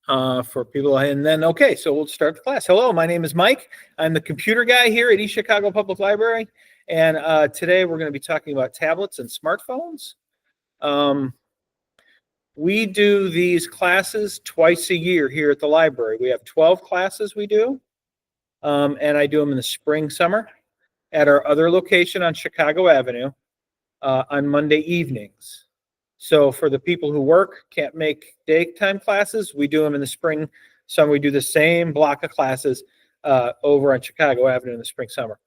for people. And then, okay, so we'll start the class. Hello, my name is Mike. I'm the computer guy here at East Chicago Public Library. And today we're going to be talking about tablets and smartphones. We do these classes twice a year here at the library. We have 12 classes we do, and I do them in the spring, summer at our other location on Chicago Avenue on Monday evenings. So for the people who work, can't make daytime classes, we do them in the spring, summer. We do the same block of classes over on Chicago Avenue in the spring, summer.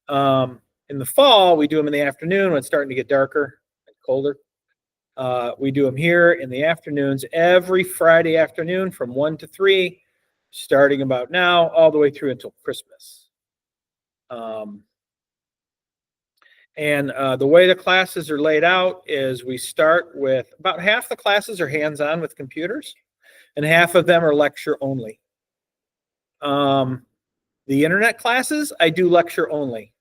In the fall, we do them in the afternoon when it's starting to get darker and colder. We do them here in the afternoons every Friday afternoon from 1 to 3, starting about now all the way through until Christmas. The way the classes are laid out is we start with about half the classes are hands-on with computers and half of them are lecture only. The internet classes, I do lecture only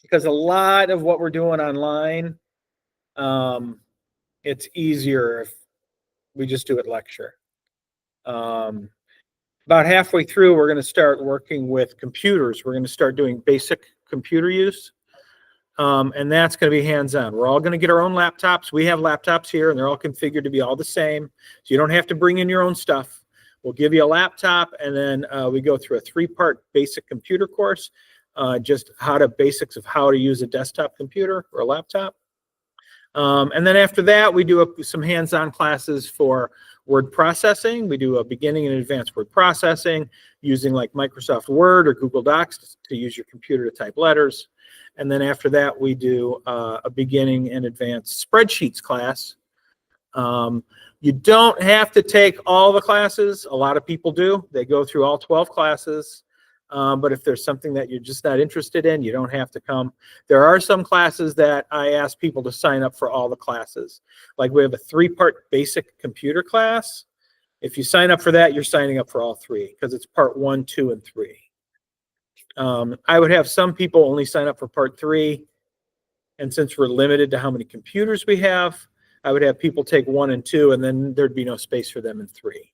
because a lot of what we're doing online, it's easier if we just do it lecture. About halfway through, we're going to start working with computers. We're going to start doing basic computer use. And that's going to be hands-on. We're all going to get our own laptops. We have laptops here, and they're all configured to be all the same. So you don't have to bring in your own stuff. We'll give you a laptop, and then we go through a 3-part basic computer course, just basics of how to use a desktop computer or a laptop. And then after that, we do some hands-on classes for word processing. We do a beginning and advanced word processing using like Microsoft Word or Google Docs to use your computer to type letters. And then after that, we do a beginning and advanced spreadsheets class. You don't have to take all the classes. A lot of people do. They go through all 12 classes. But if there's something that you're just not interested in, you don't have to come. There are some classes that I ask people to sign up for all the classes. Like we have a 3-part basic computer class. If you sign up for that, you're signing up for all 3 because it's part 1, 2, and 3. I would have some people only sign up for part 3. And since we're limited to how many computers we have, I would have people take 1 and 2, and then there'd be no space for them in 3.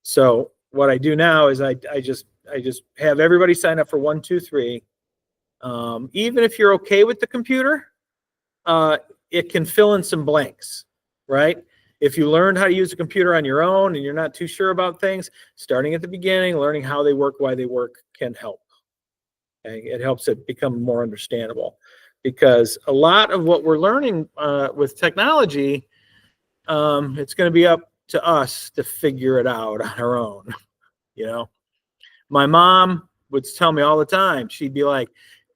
So what I do now is I just have everybody sign up for 1, 2, 3. Even if you're okay with the computer, it can fill in some blanks, right? If you learned how to use a computer on your own and you're not too sure about things, starting at the beginning, learning how they work, why they work can help. Okay? It helps it become more understandable because a lot of what we're learning with technology, it's going to be up to us to figure it out on our own. You know, my mom would tell me all the time, she'd be like,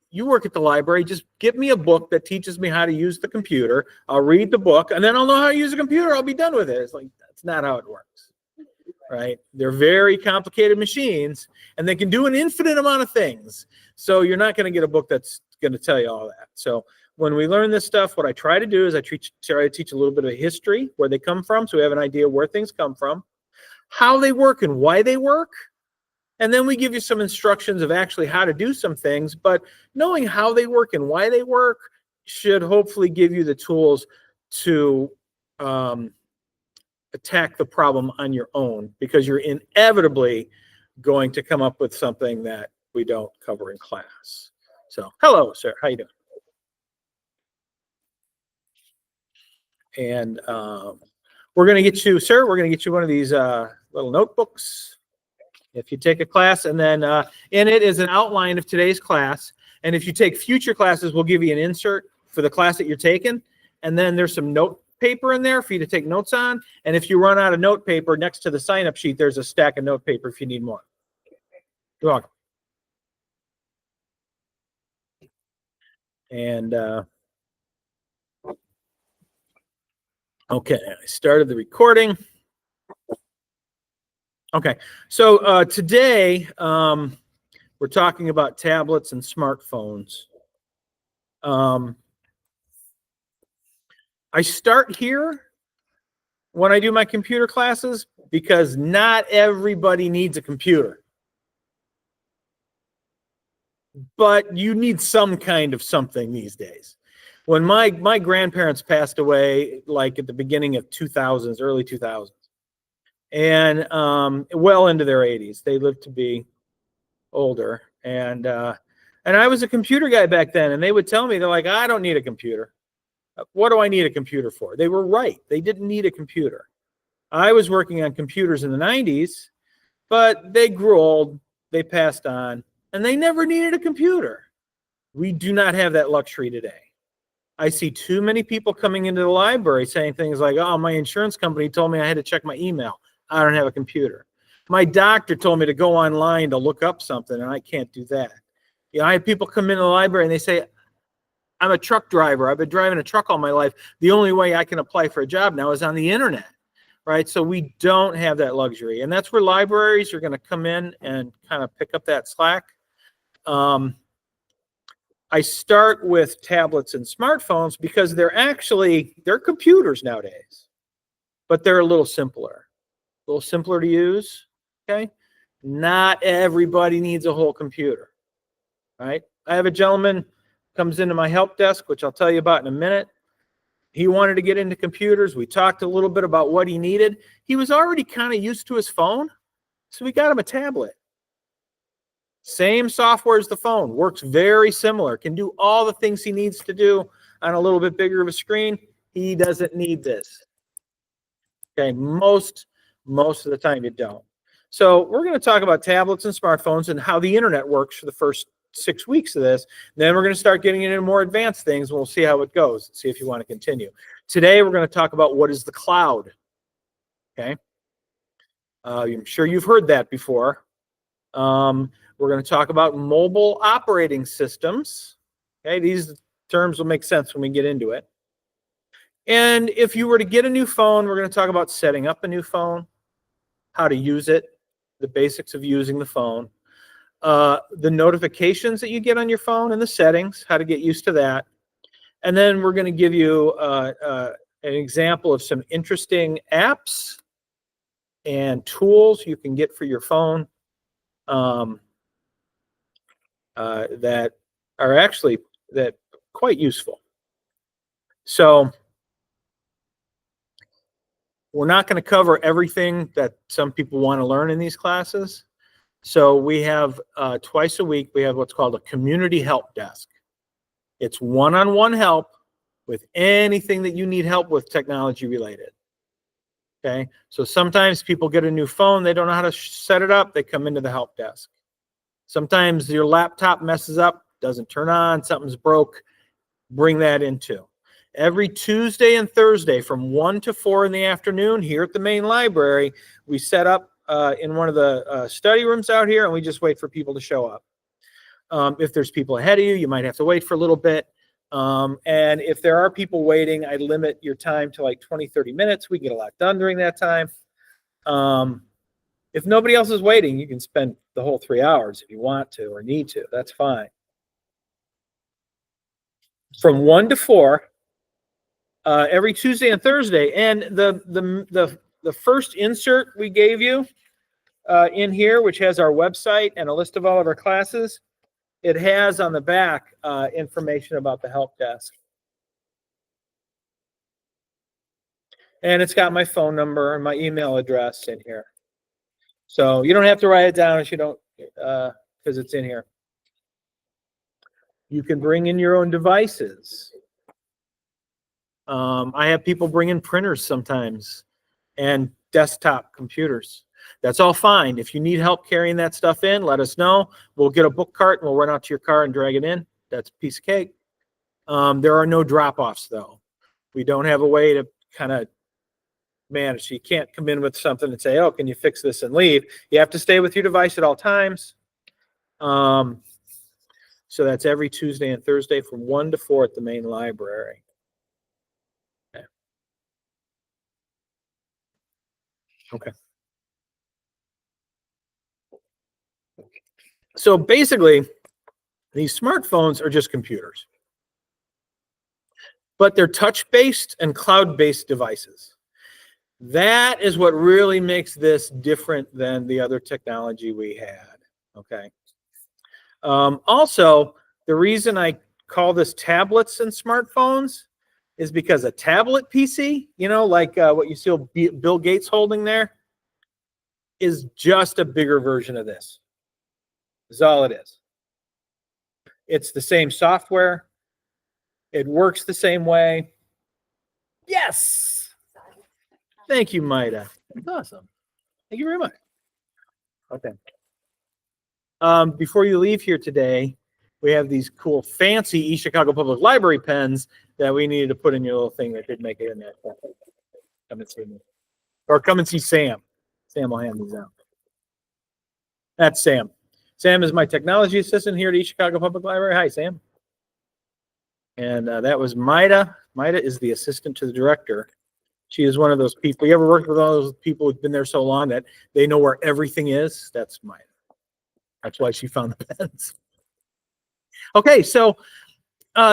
you work at the library, just give me a book that teaches me how to use the computer. I'll read the book and then I'll know how to use a computer. I'll be done with it. It's like, that's not how it works, right? They're very complicated machines and they can do an infinite amount of things. So you're not going to get a book that's going to tell you all that. So when we learn this stuff, what I try to do is I try to teach a little bit of history, where they come from, so we have an idea where things come from, how they work and why they work. And then we give you some instructions of actually how to do some things, but knowing how they work and why they work should hopefully give you the tools to attack the problem on your own, because you're inevitably going to come up with something that we don't cover in class. So, hello, sir. How you doing? And we're going to get you, sir, we're going to get you one of these little notebooks. If you take a class, and then in it is an outline of today's class. And if you take future classes, we'll give you an insert for the class that you're taking. And then there's some note paper in there for you to take notes on. And if you run out of note paper, next to the sign-up sheet, there's a stack of note paper if you need more. You're welcome. And okay, I started the recording. Okay, so today we're talking about tablets and smartphones. I start here when I do my computer classes because not everybody needs a computer. But you need some kind of something these days. When my grandparents passed away, like at the beginning of 2000s, early 2000s, and well into their 80s. They lived to be older, and I was a computer guy back then, and they would tell me, they're like, I don't need a computer. What do I need a computer for? They were right. They didn't need a computer. I was working on computers in the 90s, but they grew old, they passed on, and they never needed a computer. We do not have that luxury today. I see too many people coming into the library saying things like, oh, my insurance company told me I had to check my email. I don't have a computer. My doctor told me to go online to look up something, and I can't do that. You know, I have people come into the library and they say, I'm a truck driver. I've been driving a truck all my life. The only way I can apply for a job now is on the internet, right? So we don't have that luxury. And that's where libraries are going to come in and kind of pick up that slack. I start with tablets and smartphones because they're computers nowadays, but they're a little simpler to use, okay? Not everybody needs a whole computer, right? I have a gentleman comes into my help desk, which I'll tell you about in a minute. He wanted to get into computers. We talked a little bit about what he needed. He was already kind of used to his phone, so we got him a tablet. Same software as the phone, works very similar, can do all the things he needs to do on a little bit bigger of a screen. He doesn't need this. Okay, most of the time you don't. So we're going to talk about tablets and smartphones and how the internet works for the first 6 weeks of this. Then we're going to start getting into more advanced things. We'll see how it goes, see if you want to continue. Today, we're going to talk about what is the cloud. Okay. I'm sure you've heard that before. We're going to talk about mobile operating systems. Okay. These terms will make sense when we get into it. And if you were to get a new phone, we're going to talk about setting up a new phone, how to use it, the basics of using the phone. The notifications that you get on your phone and the settings, how to get used to that. And then we're going to give you an example of some interesting apps and tools you can get for your phone that are actually quite useful. So we're not going to cover everything that some people want to learn in these classes. So we have twice a week, we have what's called a community help desk. It's one-on-one help with anything that you need help with technology related. Okay, so sometimes people get a new phone, they don't know how to set it up, they come into the help desk. Sometimes your laptop messes up, doesn't turn on, something's broke, bring that in too. Every Tuesday and Thursday from 1 to 4 in the afternoon here at the main library, we set up in one of the study rooms out here, and we just wait for people to show up. If there's people ahead of you, you might have to wait for a little bit. And if there are people waiting, I limit your time to like 20, 30 minutes. We get a lot done during that time. If nobody else is waiting, you can spend the whole 3 hours if you want to or need to. That's fine. From 1 to 4, every Tuesday and Thursday. And the first insert we gave you in here, which has our website and a list of all of our classes, it has on the back information about the help desk. And it's got my phone number and my email address in here. So you don't have to write it down if you don't, because it's in here. You can bring in your own devices. I have people bring in printers sometimes and desktop computers. That's all fine. If you need help carrying that stuff in, let us know. We'll get a book cart and we'll run out to your car and drag it in. That's a piece of cake. There are no drop-offs, though. We don't have a way to kind of manage. You can't come in with something and say, oh, can you fix this and leave? You have to stay with your device at all times. So that's every Tuesday and Thursday from 1 to 4 at the main library. Okay. So basically, these smartphones are just computers, but they're touch-based and cloud-based devices. That is what really makes this different than the other technology we had, okay? Also, the reason I call this tablets and smartphones is because a tablet PC, you know, like what you see Bill Gates holding there, is just a bigger version of this. Is all it is. It's the same software. It works the same way. Yes. Thank you, Maida. That's awesome. Thank you very much. Okay. Before you leave here today, we have these cool, fancy East Chicago Public Library pens that we needed to put in your little thing that did make it in there. Come and see me. Or come and see Sam. Sam will hand these out. That's Sam. Sam is my technology assistant here at East Chicago Public Library. Hi, Sam. And that was Maida. Maida is the assistant to the director. She is one of those people. You ever worked with all those people who've been there so long that they know where everything is? That's Maida. That's why she found the pens. Okay, so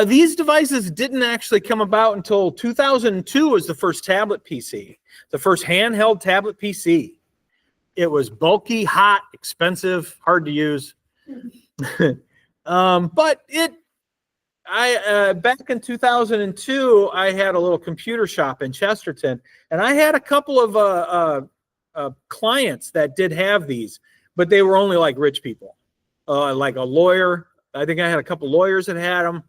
these devices didn't actually come about until 2002 was the first tablet PC, the first handheld tablet PC. It was bulky, hot, expensive, hard to use. But back in 2002, I had a little computer shop in Chesterton, and I had a couple of clients that did have these, but they were only like rich people, like a lawyer. I think I had a couple lawyers that had them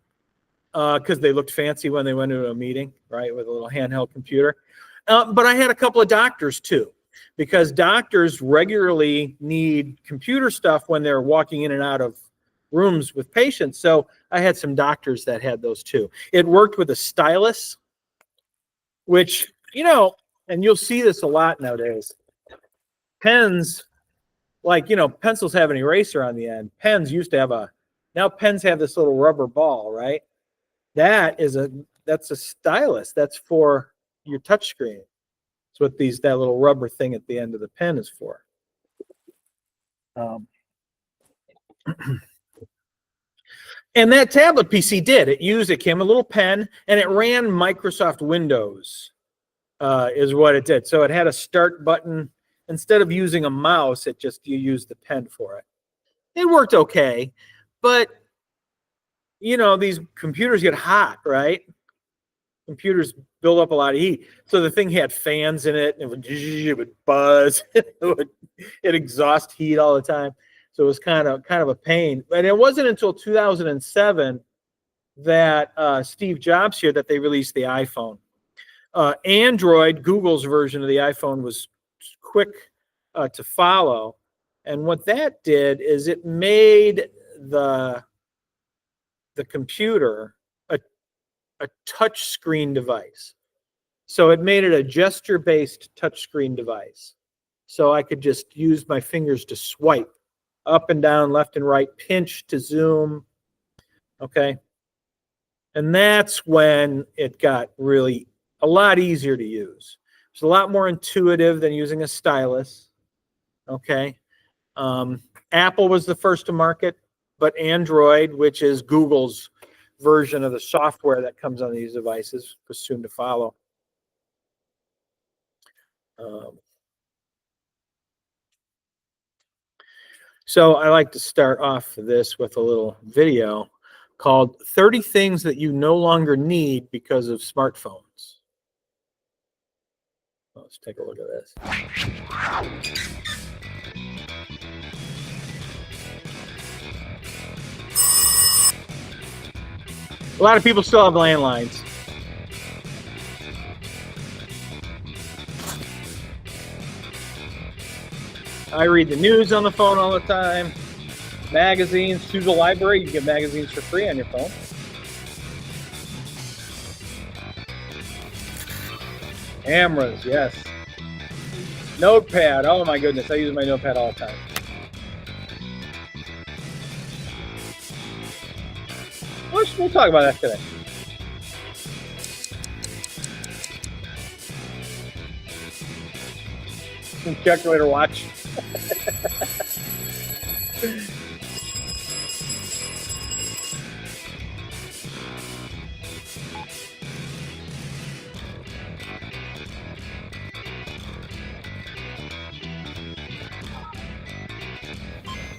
because they looked fancy when they went to a meeting, right, with a little handheld computer. But I had a couple of doctors too, because doctors regularly need computer stuff when they're walking in and out of rooms with patients. So I had some doctors that had those too. It worked with a stylus, which, you know, and you'll see this a lot nowadays. Pens, like, you know, pencils have an eraser on the end. Pens used to have now pens have this little rubber ball, right? That's a stylus. That's for your touch screen. That's what that little rubber thing at the end of the pen is for. And that tablet PC did. It came a little pen, and it ran Microsoft Windows, is what it did. So it had a start button. Instead of using a mouse, you used the pen for it. It worked okay, but, you know, these computers get hot, right? Computers build up a lot of heat. So the thing had fans in it, and it would buzz. It exhaust heat all the time. So it was kind of a pain. And it wasn't until 2007 that Steve Jobs here that they released the iPhone. Android, Google's version of the iPhone, was quick to follow. And what that did is it made the computer a touch screen device. So it made it a gesture-based touch screen device. So I could just use my fingers to swipe up and down, left and right, pinch to zoom. Okay. And that's when it got really a lot easier to use. It's a lot more intuitive than using a stylus. Okay. Apple was the first to market, but Android, which is Google's version of the software that comes on these devices, was soon to follow. So I like to start off this with a little video called 30 Things That You No Longer Need Because of Smartphones. Let's take a look at this. A lot of people still have landlines. I read the news on the phone all the time. Magazines, to the library. You can get magazines for free on your phone. Cameras, yes. Notepad, oh my goodness, I use my notepad all the time. We'll talk about that today. Calculator watch.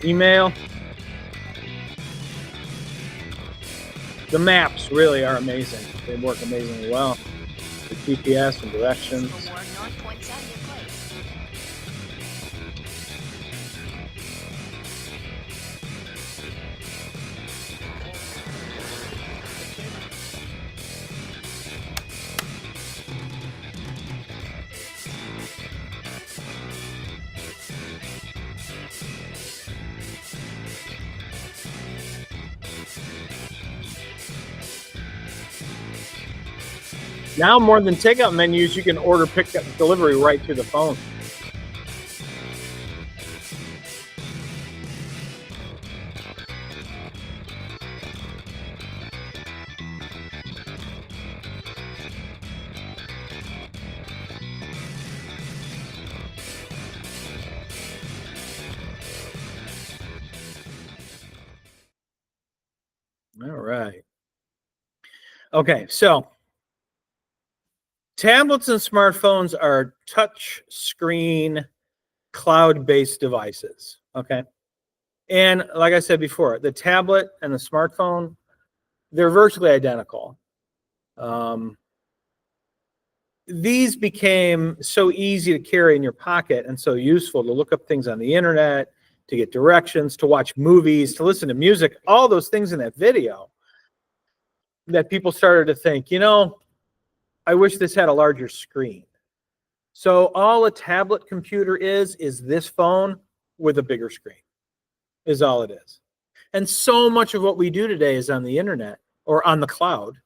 Email. The maps really are amazing. They work amazingly well. The GPS and directions. Now more than takeout menus, you can order pickup delivery right through the phone. All right. Okay, so tablets and smartphones are touch screen, cloud-based devices. Okay. And like I said before, the tablet and the smartphone, they're virtually identical. These became so easy to carry in your pocket and so useful to look up things on the internet, to get directions, to watch movies, to listen to music, all those things in that video, that people started to think, you know, I wish this had a larger screen. So all a tablet computer is this phone with a bigger screen, is all it is. And so much of what we do today is on the internet or on the cloud,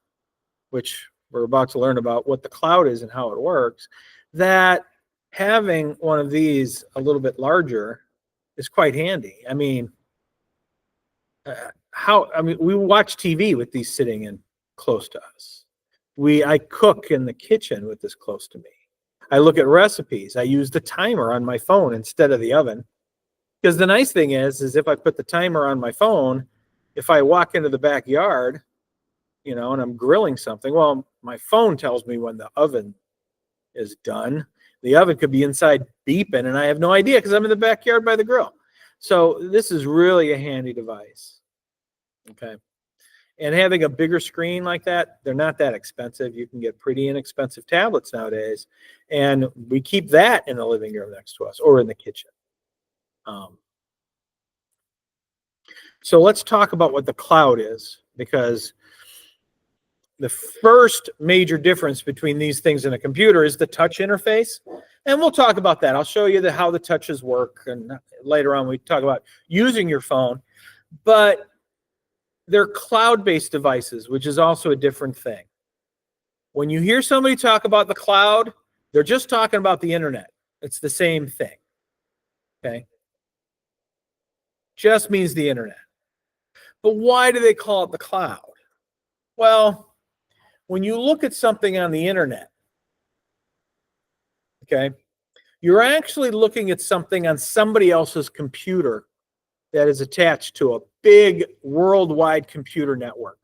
which we're about to learn about what the cloud is and how it works, that having one of these a little bit larger is quite handy. I mean, we watch TV with these sitting in close to us. I cook in the kitchen with this close to me. I look at recipes. I use the timer on my phone instead of the oven. Because the nice thing is if I put the timer on my phone, if I walk into the backyard, you know, and I'm grilling something, well, my phone tells me when the oven is done. The oven could be inside beeping, and I have no idea because I'm in the backyard by the grill. So this is really a handy device. Okay. And having a bigger screen like that, they're not that expensive. You can get pretty inexpensive tablets nowadays. And we keep that in the living room next to us or in the kitchen. So let's talk about what the cloud is, because the first major difference between these things in a computer is the touch interface. And we'll talk about that. I'll show you how the touches work. And later on, we talk about using your phone. But they're cloud-based devices, which is also a different thing. When you hear somebody talk about the cloud, they're just talking about the internet. It's the same thing. Okay? Just means the internet. But why do they call it the cloud? Well, when you look at something on the internet, okay, you're actually looking at something on somebody else's computer that is attached to a big worldwide computer network.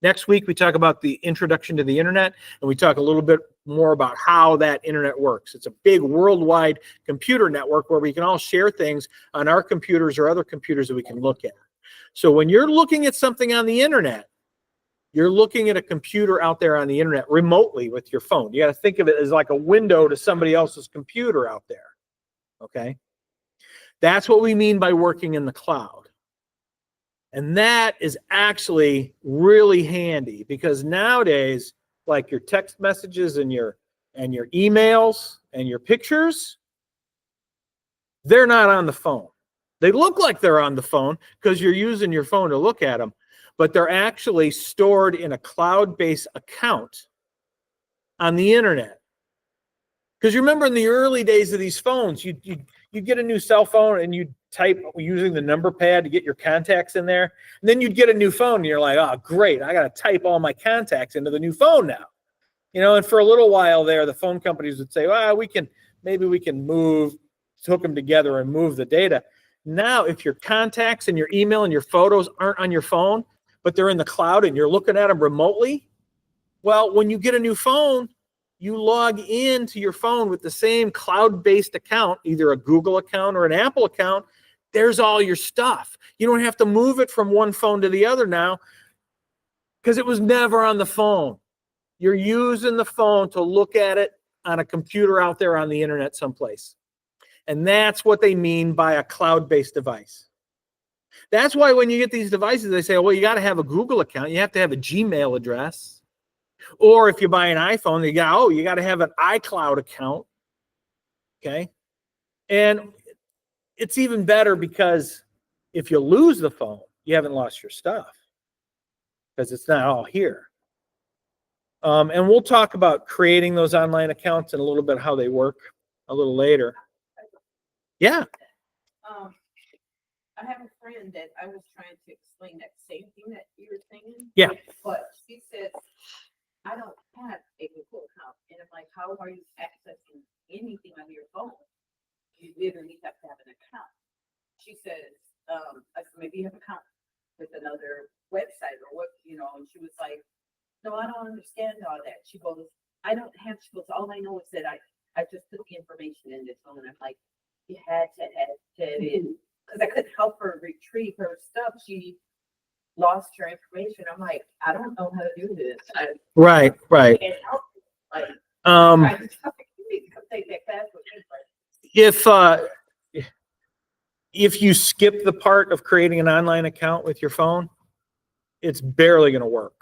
Next week, we talk about the introduction to the internet, and we talk a little bit more about how that internet works. It's a big worldwide computer network where we can all share things on our computers or other computers that we can look at. So when you're looking at something on the internet, you're looking at a computer out there on the internet remotely with your phone. You got to think of it as like a window to somebody else's computer out there. Okay? That's what we mean by working in the cloud. And that is actually really handy because nowadays, like your text messages and your emails and your pictures, they're not on the phone. They look like they're on the phone because you're using your phone to look at them, but they're actually stored in a cloud-based account on the internet. Because you remember in the early days of these phones, you get a new cell phone and you type using the number pad to get your contacts in there. And then you'd get a new phone and you're like, oh, great, I got to type all my contacts into the new phone now. You know, and for a little while there, the phone companies would say, well, maybe we can hook them together and move the data. Now, if your contacts and your email and your photos aren't on your phone, but they're in the cloud and you're looking at them remotely, well, when you get a new phone, you log into your phone with the same cloud-based account, either a Google account or an Apple account. There's all your stuff. You don't have to move it from one phone to the other now because it was never on the phone. You're using the phone to look at it on a computer out there on the internet someplace. And that's what they mean by a cloud-based device. That's why when you get these devices, they say, well, you got to have a Google account. You have to have a Gmail address. Or if you buy an iPhone, you got to have an iCloud account. Okay. And it's even better because if you lose the phone, you haven't lost your stuff because it's not all here. And we'll talk about creating those online accounts and a little bit how they work a little later. Yeah. I have a friend that I was trying to explain that same thing that you were saying. Yeah. But she says, I don't have a Google account. And I'm like, how are you accessing anything on your phone? You literally have to have an account. She says, I said, maybe you have an account with another website or what, and she was like, no, I don't understand all that. She goes, I don't have, she goes, all I know is that I just put the information in this phone. I'm like, you had to add it in. Because I couldn't help her retrieve her stuff. She lost her information. I'm like, I don't know how to do this. Right. Can't help you. Like, you need to come take that class with me. If you skip the part of creating an online account with your phone, it's barely going to work.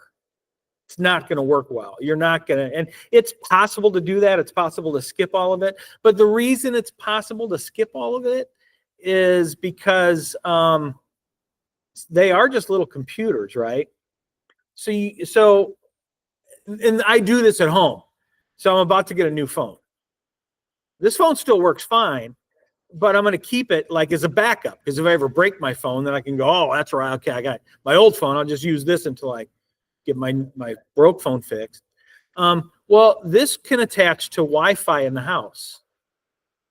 It's not going to work well. You're not going to, and it's possible to do that. It's possible to skip all of it. But the reason it's possible to skip all of it is because they are just little computers, right? So and I do this at home. So I'm about to get a new phone. This phone still works fine, but I'm going to keep it like as a backup, because if I ever break my phone, then I can go, oh, that's right. Okay, I got my old phone. I'll just use this until I get my broke phone fixed. Well, this can attach to Wi-Fi in the house.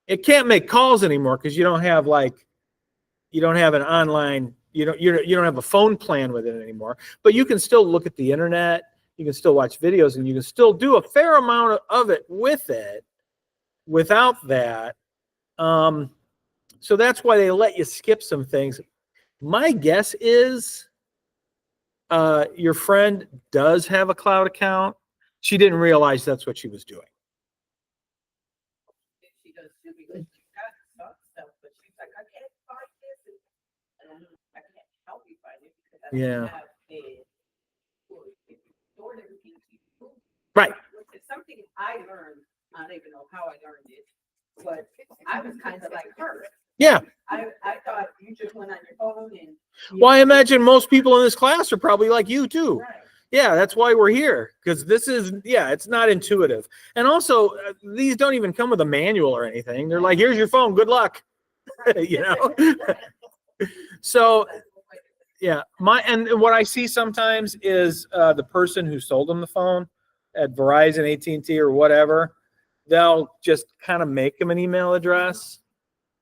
It can't make calls anymore because you don't have an online, you don't have a phone plan with it anymore, but you can still look at the internet, you can still watch videos, and you can still do a fair amount of it with it without that. So that's why they let you skip some things. My guess is your friend does have a cloud account. She didn't realize that's what she was doing. She does too, because she got some stuff, but she's like, I can't find this. And I can't help you find it because I don't have Right. It's something I learned. I don't even know how I learned it, but I was kind of like her. Yeah. I thought you just went on your phone and. Well, I imagine most people in this class are probably like you too. Right. Yeah, that's why we're here, because it's not intuitive. And also, these don't even come with a manual or anything. They're like, here's your phone, good luck. So, yeah, and what I see sometimes is the person who sold them the phone at Verizon, AT&T, or whatever, they'll just kind of make them an email address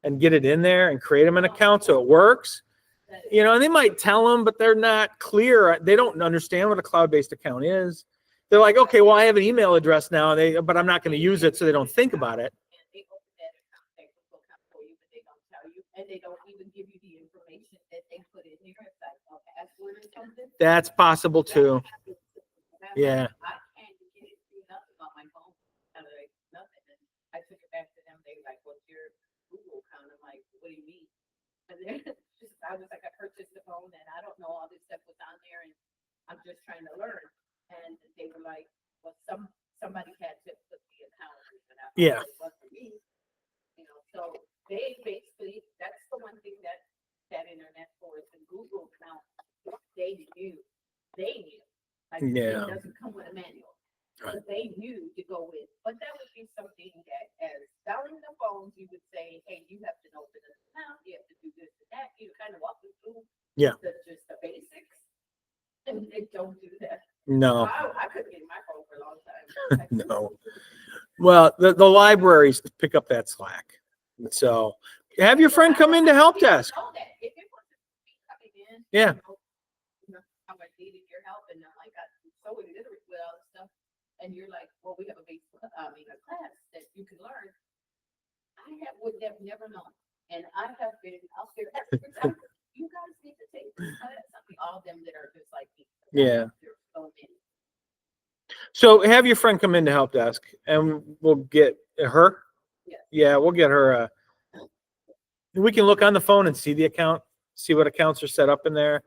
and get it in there and create them an account so it works. And they might tell them, but they're not clear. They don't understand what a cloud-based account is. They're like, okay, well, I have an email address now, but I'm not going to use it, so they don't think about it. And they don't even give you the information that they put in here, like a password or something. That's possible too. Yeah. I can't get it through nothing on my phone. Like nothing. And I took it back to them. They were like, what's your Google account? I'm like, what do you mean? And then I was like, I purchased the phone and I don't know all this stuff was on there and I'm just trying to learn. And they were like, well, somebody had to put the account. Yeah. It wasn't me. So they basically, that's the one thing that internet force and Google account, they knew. Like, yeah. It doesn't come with a manual. Right. But they knew to go with. But that would be something that, as selling the phones, you would say, hey, you have to open an account, you have to do this and that. You kind of walk them through just the basics. And they don't do that. No. I couldn't get my phone for a long time. No. Well, the libraries pick up that slack. So have your friend come into help desk. If it wasn't me coming in, yeah. How I needed your help, and I'm like, I'm so illiterate with all this stuff, and you're like, well, we have a class that you can learn. Would have never known, and I have been out there. You guys need to take this class. I mean, all of them that are just like me. Yeah. There's so many. So have your friend come into help desk, and we'll get her. Yeah, we'll get her. We can look on the phone and see the account, see what accounts are set up in there,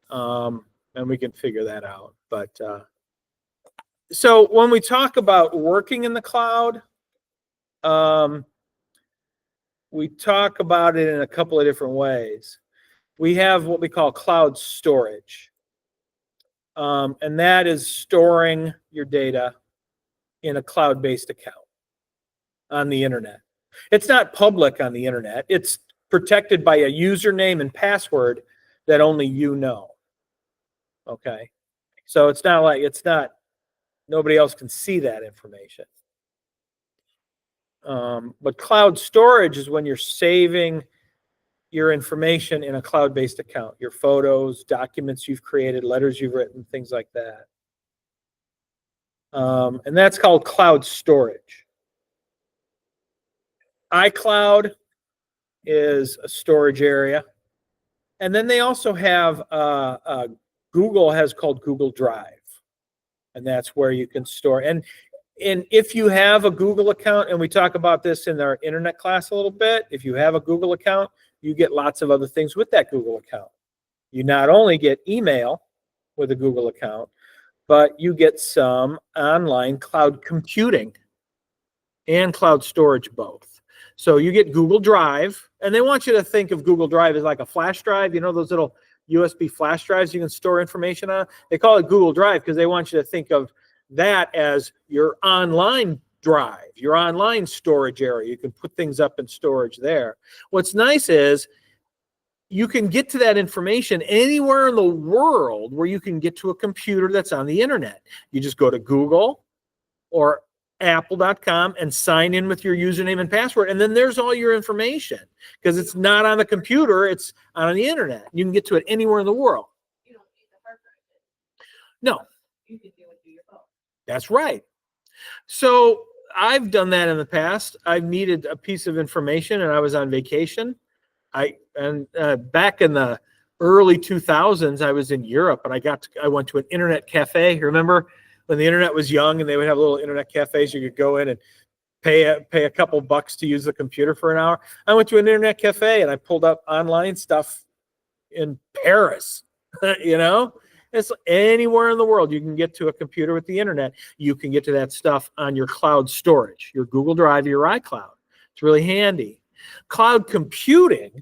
and we can figure that out. But so when we talk about working in the cloud, we talk about it in a couple of different ways. We have what we call cloud storage. And that is storing your data in a cloud-based account on the internet. It's not public on the internet. It's protected by a username and password that only you know. Okay. So it's not, nobody else can see that information. But cloud storage is when you're saving your information in a cloud-based account, your photos, documents you've created, letters you've written, things like that. And that's called cloud storage. iCloud is a storage area. And then they also have, Google has called Google Drive. And that's where you can store. And if you have a Google account, and we talk about this in our internet class a little bit, if you have a Google account, you get lots of other things with that Google account. You not only get email with a Google account, but you get some online cloud computing and cloud storage both. So you get Google Drive, and they want you to think of Google Drive as like a flash drive. You know those little USB flash drives you can store information on? They call it Google Drive because they want you to think of that as your online drive, your online storage area. You can put things up in storage there. What's nice is you can get to that information anywhere in the world where you can get to a computer that's on the internet. You just go to Google or apple.com and sign in with your username and password, and then there's all your information because it's not on the computer, it's on the internet. You can get to it anywhere in the world. You don't need the hard drive. No. You can do it through your phone. That's right. So I've done that in the past. I've needed a piece of information and I was on vacation. Back in the early 2000s, I was in Europe and I went to an internet cafe. Remember when the internet was young and they would have little internet cafes, you could go in and pay a couple bucks to use the computer for an hour. I went to an internet cafe and I pulled up online stuff in Paris, you know? It's anywhere in the world you can get to a computer with the internet. You can get to that stuff on your cloud storage, your Google Drive, your iCloud. It's really handy. Cloud computing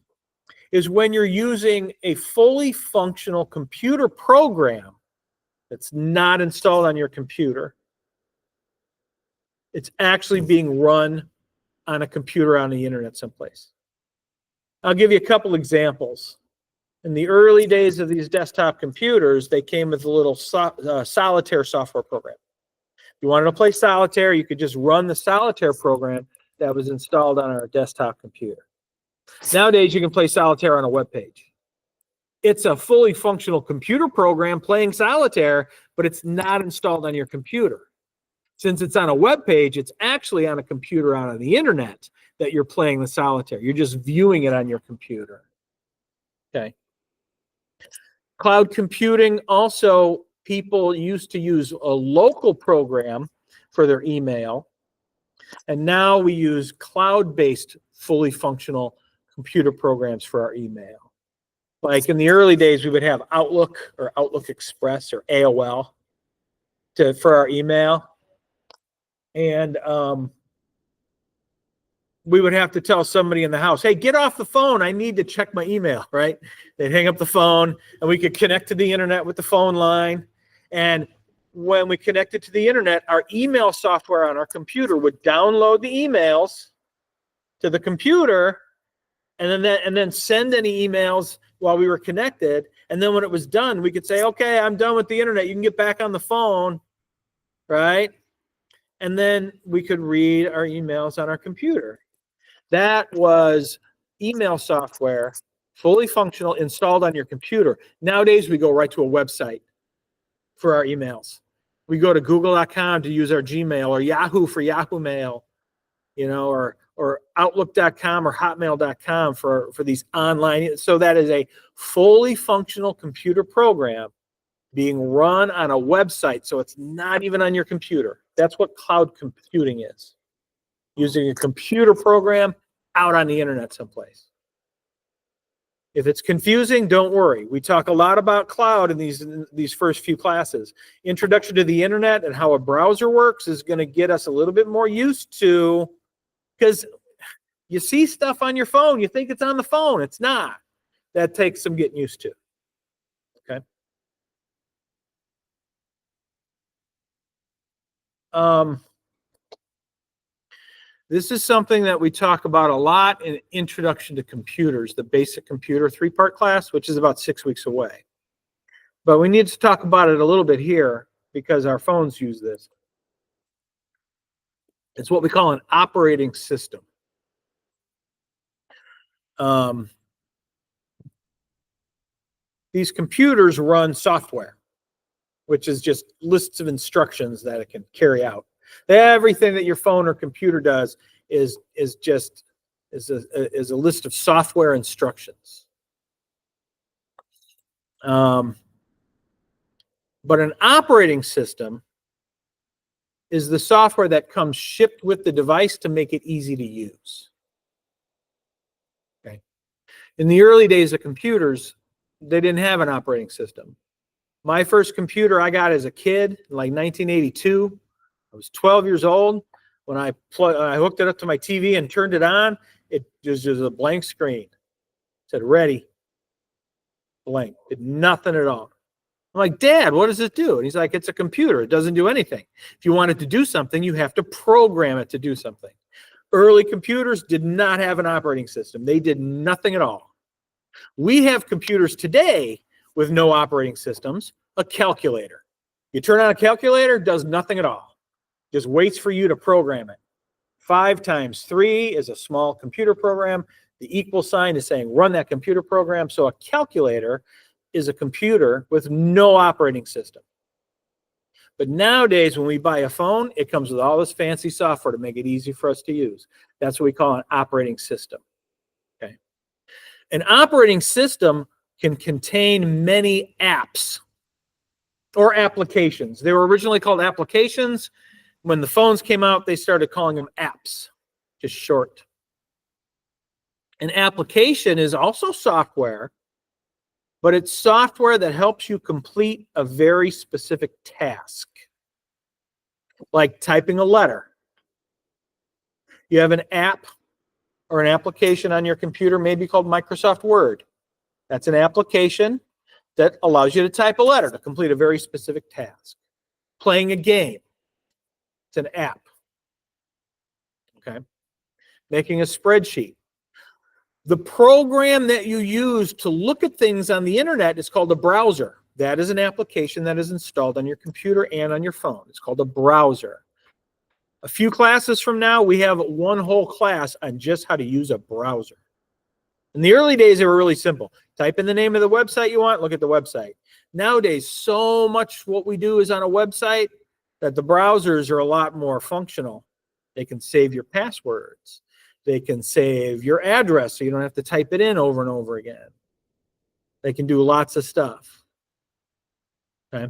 is when you're using a fully functional computer program that's not installed on your computer. It's actually being run on a computer on the internet someplace. I'll give you a couple examples. In the early days of these desktop computers, they came with a little solitaire software program. If you wanted to play solitaire, you could just run the solitaire program that was installed on our desktop computer. Nowadays, you can play solitaire on a web page. It's a fully functional computer program playing solitaire, but it's not installed on your computer. Since it's on a web page, it's actually on a computer out on the internet that you're playing the solitaire. You're just viewing it on your computer. Okay. Cloud computing, also, people used to use a local program for their email, and now we use cloud-based, fully functional computer programs for our email. Like in the early days, we would have Outlook or Outlook Express or AOL for our email, and we would have to tell somebody in the house, hey, get off the phone. I need to check my email, right? They'd hang up the phone and we could connect to the internet with the phone line. And when we connected to the internet, our email software on our computer would download the emails to the computer and then send any emails while we were connected. And then when it was done, we could say, okay, I'm done with the internet. You can get back on the phone, right? And then we could read our emails on our computer. That was email software, fully functional, installed on your computer. Nowadays, we go right to a website for our emails. We go to google.com to use our Gmail, or Yahoo for Yahoo Mail, you know, or outlook.com or hotmail.com for these online. So that is a fully functional computer program being run on a website. So it's not even on your computer. That's what cloud computing is. Using a computer program out on the internet someplace. If it's confusing, don't worry. We talk a lot about cloud in these first few classes. Introduction to the internet and how a browser works is going to get us a little bit more used to, because you see stuff on your phone, you think it's on the phone. It's not. That takes some getting used to. Okay. This is something that we talk about a lot in Introduction to Computers, the basic computer 3-part class, which is about 6 weeks away. But we need to talk about it a little bit here because our phones use this. It's what we call an operating system. These computers run software, which is just lists of instructions that it can carry out. Everything that your phone or computer does is a list of software instructions. But an operating system is the software that comes shipped with the device to make it easy to use. Okay. In the early days of computers, they didn't have an operating system. My first computer I got as a kid, like 1982. I was 12 years old. When I hooked it up to my TV and turned it on, it was just a blank screen. It said ready, blank, did nothing at all. I'm like, Dad, what does it do? And he's like, it's a computer. It doesn't do anything. If you want it to do something, you have to program it to do something. Early computers did not have an operating system. They did nothing at all. We have computers today with no operating systems, a calculator. You turn on a calculator, it does nothing at all. Just waits for you to program it. 5 times 3 is a small computer program. The equal sign is saying run that computer program. So a calculator is a computer with no operating system. But nowadays, when we buy a phone, it comes with all this fancy software to make it easy for us to use. That's what we call an operating system. Okay. An operating system can contain many apps or applications. They were originally called applications. When the phones came out, they started calling them apps, just short. An application is also software, but it's software that helps you complete a very specific task, like typing a letter. You have an app or an application on your computer, maybe called Microsoft Word. That's an application that allows you to type a letter to complete a very specific task. Playing a game. It's an app. Okay. Making a spreadsheet. The program that you use to look at things on the internet is called a browser. That is an application that is installed on your computer and on your phone. It's called a browser. A few classes from now, we have one whole class on just how to use a browser. In the early days, they were really simple. Type in the name of the website you want, look at the website. Nowadays, so much what we do is on a website that the browsers are a lot more functional. They can save your passwords. They can save your address so you don't have to type it in over and over again. They can do lots of stuff. Okay.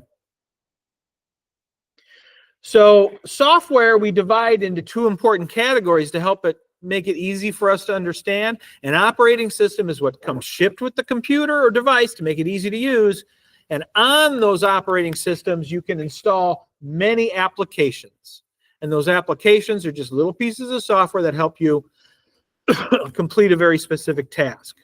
So software we divide into 2 important categories to help it make it easy for us to understand. An operating system is what comes shipped with the computer or device to make it easy to use. And on those operating systems, you can install many applications. And those applications are just little pieces of software that help you complete a very specific task.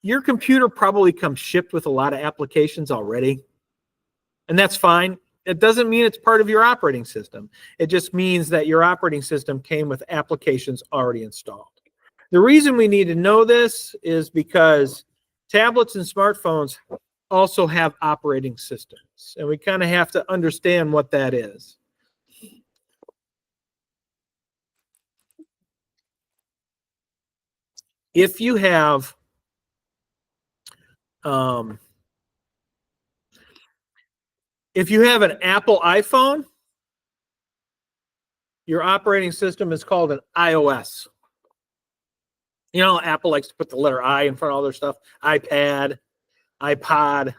Your computer probably comes shipped with a lot of applications already. And that's fine. It doesn't mean it's part of your operating system. It just means that your operating system came with applications already installed. The reason we need to know this is because tablets and smartphones also have operating systems, and we kind of have to understand what that is. If you have an Apple iPhone, your operating system is called an iOS. You know, Apple likes to put the letter I in front of all their stuff. iPad, iPod.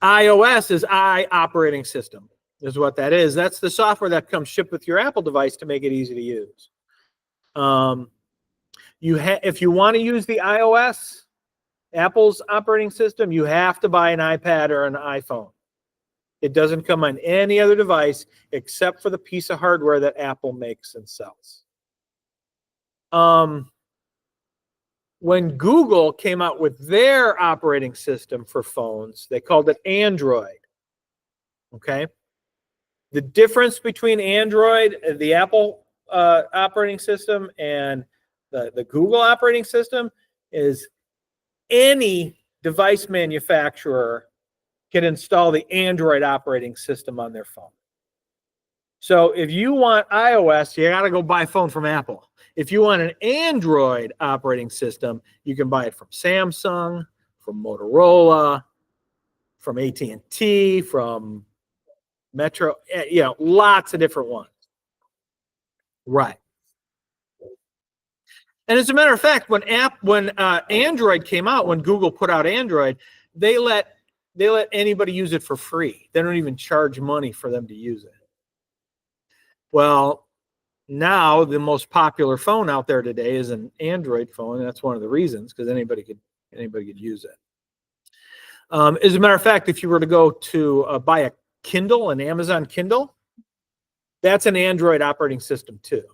iOS is I operating system, is what that is. That's the software that comes shipped with your Apple device to make it easy to use. If you want to use the iOS, Apple's operating system, you have to buy an iPad or an iPhone. It doesn't come on any other device except for the piece of hardware that Apple makes and sells. When Google came out with their operating system for phones, they called it Android. Okay. The difference between Android, the Apple operating system, and the Google operating system is any device manufacturer can install the Android operating system on their phone. So if you want iOS, you got to go buy a phone from Apple. If you want an Android operating system, you can buy it from Samsung, from Motorola, from AT&T, from Metro, lots of different ones. Right. And as a matter of fact, when Android came out, when Google put out Android, they let anybody use it for free. They don't even charge money for them to use it. Well, now the most popular phone out there today is an Android phone, and that's one of the reasons, because anybody could use it. As a matter of fact, if you were to go to buy a Kindle, an Amazon Kindle, that's an Android operating system too.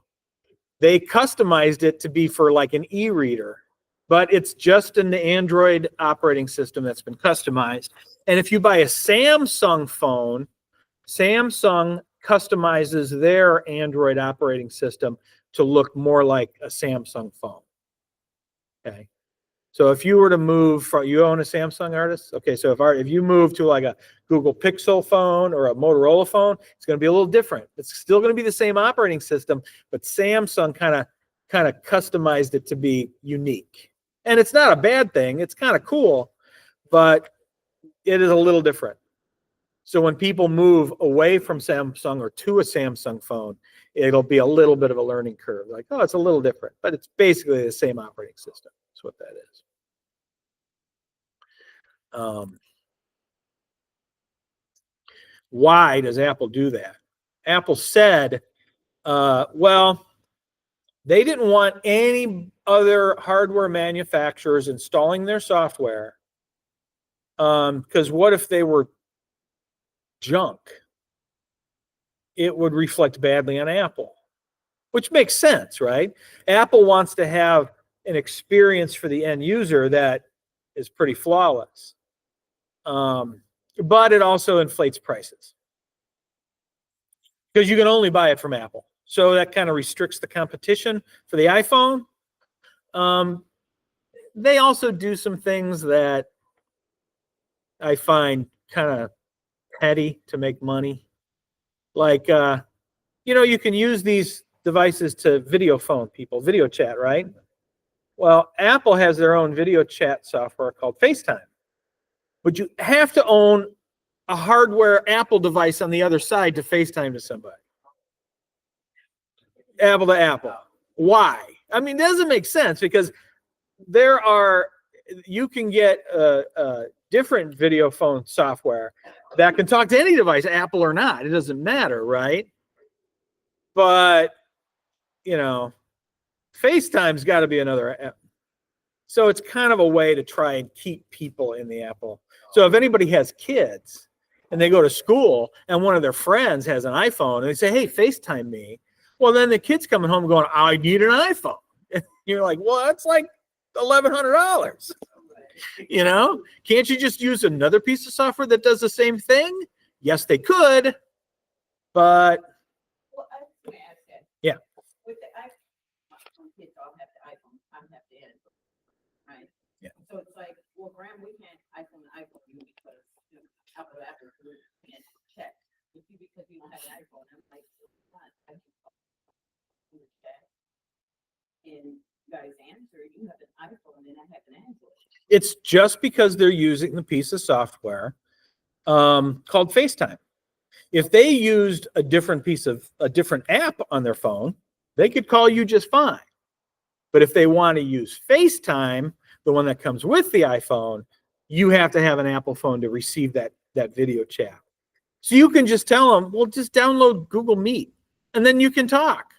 They customized it to be for like an e-reader, but it's just an Android operating system that's been customized. And if you buy a Samsung phone, Samsung customizes their Android operating system to look more like a Samsung phone. Okay. So if you were to move from, you own a Samsung, Artis? Okay, so if you move to like a Google Pixel phone or a Motorola phone, it's going to be a little different. It's still going to be the same operating system, but Samsung kind of customized it to be unique. And it's not a bad thing. It's kind of cool, but it is a little different. So when people move away from Samsung or to a Samsung phone, it'll be a little bit of a learning curve. Like, oh, it's a little different, but it's basically the same operating system. That's what that is. Why does Apple do that? Apple said, well, they didn't want any other hardware manufacturers installing their software, because what if they were junk? It would reflect badly on Apple, which makes sense, right? Apple wants to have an experience for the end user that is pretty flawless. But it also inflates prices because you can only buy it from Apple. So that kind of restricts the competition for the iPhone. They also do some things that I find kind of petty to make money. Like, you can use these devices to video phone people, video chat, right? Well, Apple has their own video chat software called FaceTime. But you have to own a hardware Apple device on the other side to FaceTime to somebody. Apple to Apple. Why? I mean, it doesn't make sense because you can get a different video phone software that can talk to any device, Apple or not. It doesn't matter, right? But, FaceTime's got to be another app. So it's kind of a way to try and keep people in the Apple. So if anybody has kids and they go to school and one of their friends has an iPhone and they say, hey, FaceTime me. Well, then the kid's coming home going, I need an iPhone. And you're like, well, that's like $1,100. Can't you just use another piece of software that does the same thing? Yes, they could, but. Well, I was going to ask that. Yeah. With the iPhone, kids all have the iPhone. I have the Android, right? Yeah. So it's like, well, Graham, we can't iPhone you because Apple can't check. If you because you don't have an iPhone, I'm like, I can check. And you guys answer, you have an iPhone and I have an Android. It's just because they're using the piece of software called FaceTime. If they used a different app on their phone, they could call you just fine. But if they want to use FaceTime, the one that comes with the iPhone, you have to have an Apple phone to receive that video chat. So you can just tell them, well, just download Google Meet, and then you can talk.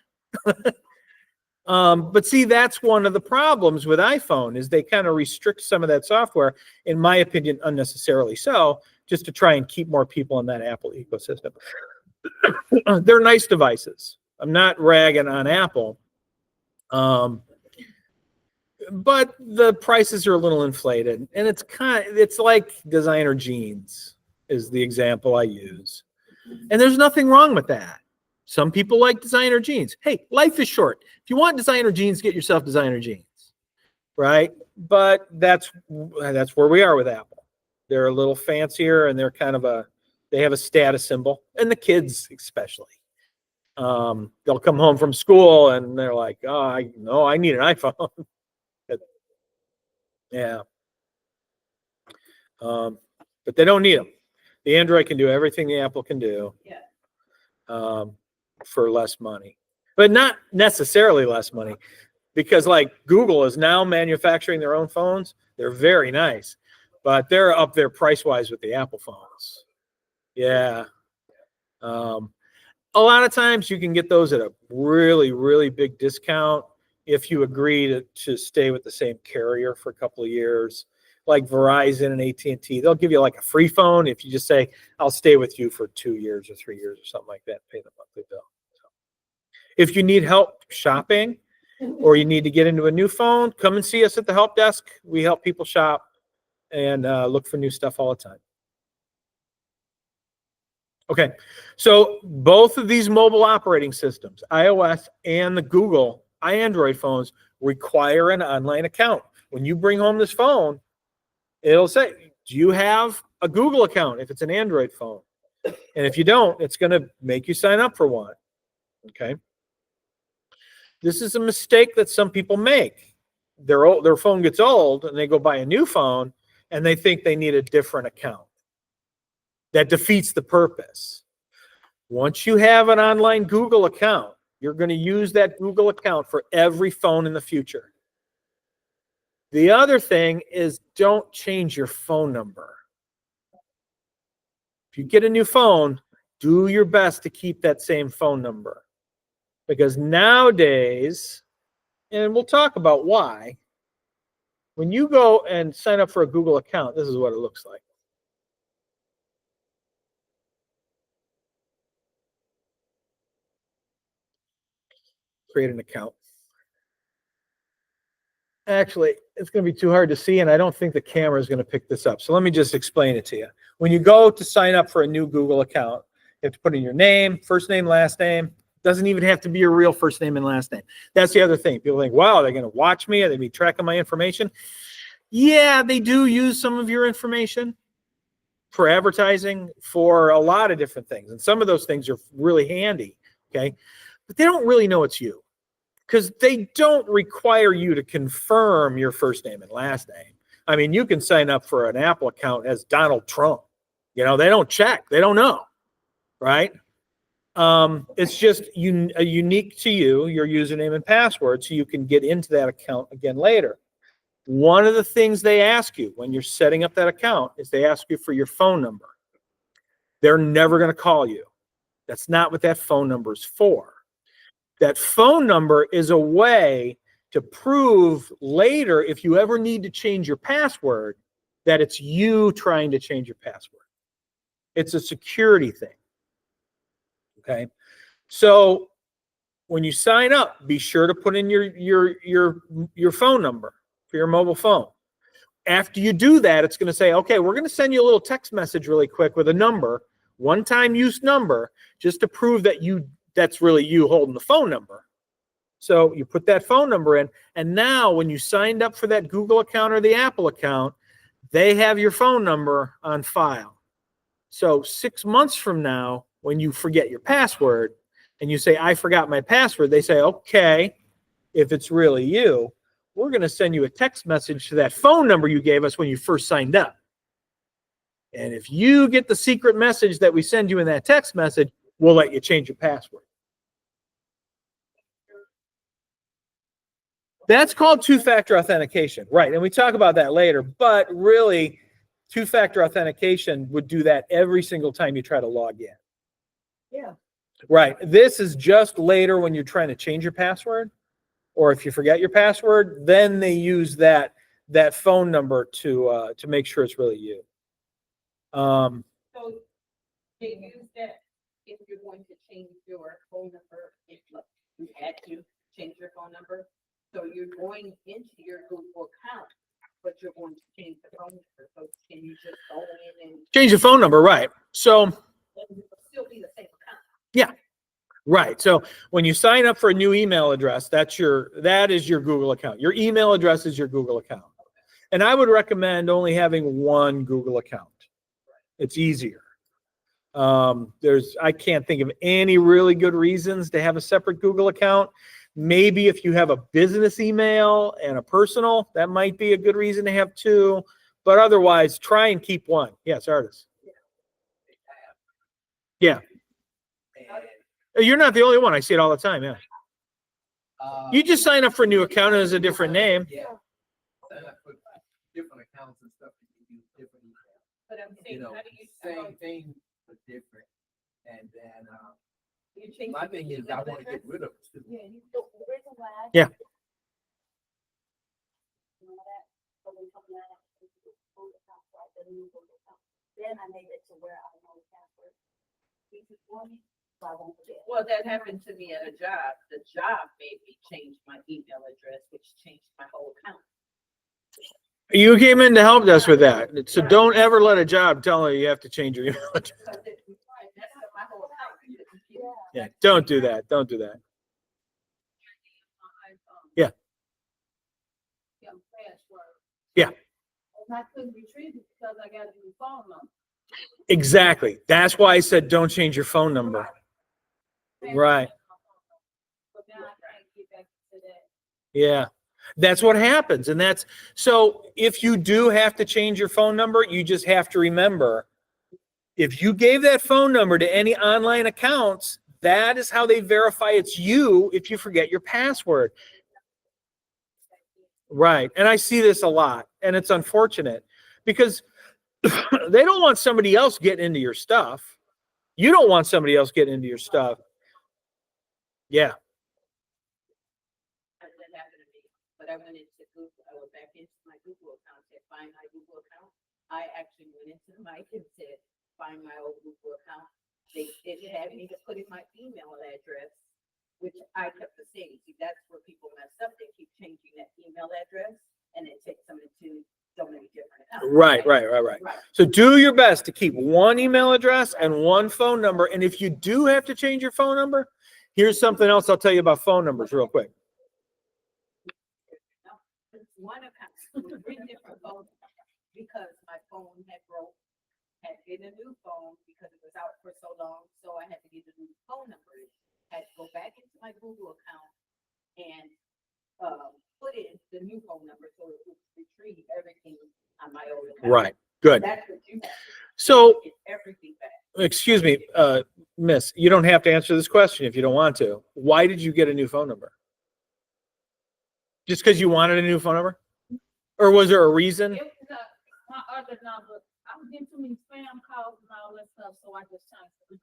But see, that's one of the problems with iPhone is they kind of restrict some of that software, in my opinion, unnecessarily so, just to try and keep more people in that Apple ecosystem. They're nice devices. I'm not ragging on Apple. But the prices are a little inflated, and it's like designer jeans is the example I use. And there's nothing wrong with that. Some people like designer jeans. Hey, life is short. If you want designer jeans, get yourself designer jeans, right? But that's where we are with Apple. They're a little fancier, and they're kind of they have a status symbol, and the kids especially. They'll come home from school and they're like, "Oh, I need an iPhone." Yeah. But they don't need them. The Android can do everything the Apple can do. Yeah. For less money, but not necessarily less money, because like Google is now manufacturing their own phones. They're very nice, but they're up there price wise with the Apple phones. Yeah. A lot of times you can get those at a really, really big discount if you agree to stay with the same carrier for a couple of years, like Verizon and AT&T. They'll give you like a free phone if you just say, I'll stay with you for 2 years or 3 years or something like that, pay the monthly bill. So if you need help shopping or you need to get into a new phone, come and see us at the help desk. We help people shop and look for new stuff all the time. Okay, so both of these mobile operating systems, iOS and the Google Android phones, require an online account. When you bring home this phone, it'll say, do you have a Google account if it's an Android phone? And if you don't, it's going to make you sign up for one. Okay. This is a mistake that some people make. Their phone gets old and they go buy a new phone and they think they need a different account. That defeats the purpose. Once you have an online Google account, you're going to use that Google account for every phone in the future. The other thing is, don't change your phone number. If you get a new phone, do your best to keep that same phone number. Because nowadays, and we'll talk about why, when you go and sign up for a Google account, this is what it looks like. Create an account. Actually, it's going to be too hard to see, and I don't think the camera is going to pick this up. So let me just explain it to you. When you go to sign up for a new Google account, you have to put in your name, first name, last name. Doesn't even have to be your real first name and last name. That's the other thing. People think, wow, they're going to watch me? Are they going to be tracking my information? Yeah, they do use some of your information for advertising, for a lot of different things. And some of those things are really handy, okay? But they don't really know it's you, because they don't require you to confirm your first name and last name. I mean, you can sign up for an Apple account as Donald Trump. You know, they don't check. They don't know, right? It's just unique to you, your username and password, so you can get into that account again later. One of the things they ask you when you're setting up that account is they ask you for your phone number. They're never going to call you. That's not what that phone number is for. That phone number is a way to prove later, if you ever need to change your password, that it's you trying to change your password. It's a security thing. Okay. So when you sign up, be sure to put in your phone number for your mobile phone. After you do that, it's going to say, okay, we're going to send you a little text message really quick with a number, one-time use number, just to prove that that's really you holding the phone number. So you put that phone number in, and now when you signed up for that Google account or the Apple account, they have your phone number on file. So 6 months from now, when you forget your password and you say, I forgot my password, they say, okay, if it's really you, we're going to send you a text message to that phone number you gave us when you first signed up. And if you get the secret message that we send you in that text message, we'll let you change your password. That's called two-factor authentication, right? And we talk about that later, but really, two-factor authentication would do that every single time you try to log in. Yeah. Right. This is just later when you're trying to change your password, or if you forget your password, then they use that phone number to make sure it's really you. So they use that if you're going to change your phone number, if you had to change your phone number. So you're going into your Google account, but you're going to change the phone number. So can you just go in and Change the phone number, right? So still be the same account. Right. So when you sign up for a new email address, that is your Google account. Your email address is your Google account. And I would recommend only having one Google account. It's easier. I can't think of any really good reasons to have a separate Google account. Maybe if you have a business email and a personal, that might be a good reason to have two. But otherwise, try and keep one. Yes, artist. Yeah. You're not the only one. I see it all the time. Yeah. You just sign up for a new account and it's a different name. Yeah. Sign up for different accounts and stuff. You use different emails. But I'm saying, You know, how do you? same thing, but different. And then, You change my the thing is email I want to address? get rid of it too. Yeah, you don't, the reason why. Yeah. You know that, so when something like that, it's a Google account, right, the new Google account. Then I made it to where I know the password. Easy for me, so I won't forget. Well, that happened to me at a job. The job made me change my email address, which changed my whole account. You came in to help us with that. So don't ever let a job tell you you have to change your email address. Because it messed up my whole account. Yeah. Don't do that. Don't do that. Yeah. Yeah. And I couldn't retrieve it because I got a new phone number. Exactly. That's why I said don't change your phone number. Right. But now I can't get back to that. Yeah. That's what happens. And that's so if you do have to change your phone number, you just have to remember if you gave that phone number to any online accounts, that is how they verify it's you if you forget your password. Right. And I see this a lot, and it's unfortunate because they don't want somebody else getting into your stuff. You don't want somebody else getting into your stuff. Yeah. That happened to me. But I went into Google, I went back into my Google account, said find my Google account. I actually went into the mic and said, find my old Google account. They had me to put in my email address, which I kept the same. See, that's where people mess up. They keep changing that email address and it takes them into so many different accounts. Right. So do your best to keep one email address and one phone number. And if you do have to change your phone number, here's something else I'll tell you about phone numbers real quick. One account, 3 different phones, because my phone had broke, had to get a new phone because it was out for so long, so I had to get a new phone number. Had to go back into my Google account and put in the new phone number so it would retrieve everything on my old account. Right. Good. That's what you have to do, So, get everything back. excuse me, miss, you don't have to answer this question if you don't want to. Why did you get a new phone number? Just because you wanted a new phone number? Or was there a reason? It was my other number. I was getting too many spam calls and all that stuff, so I just changed it.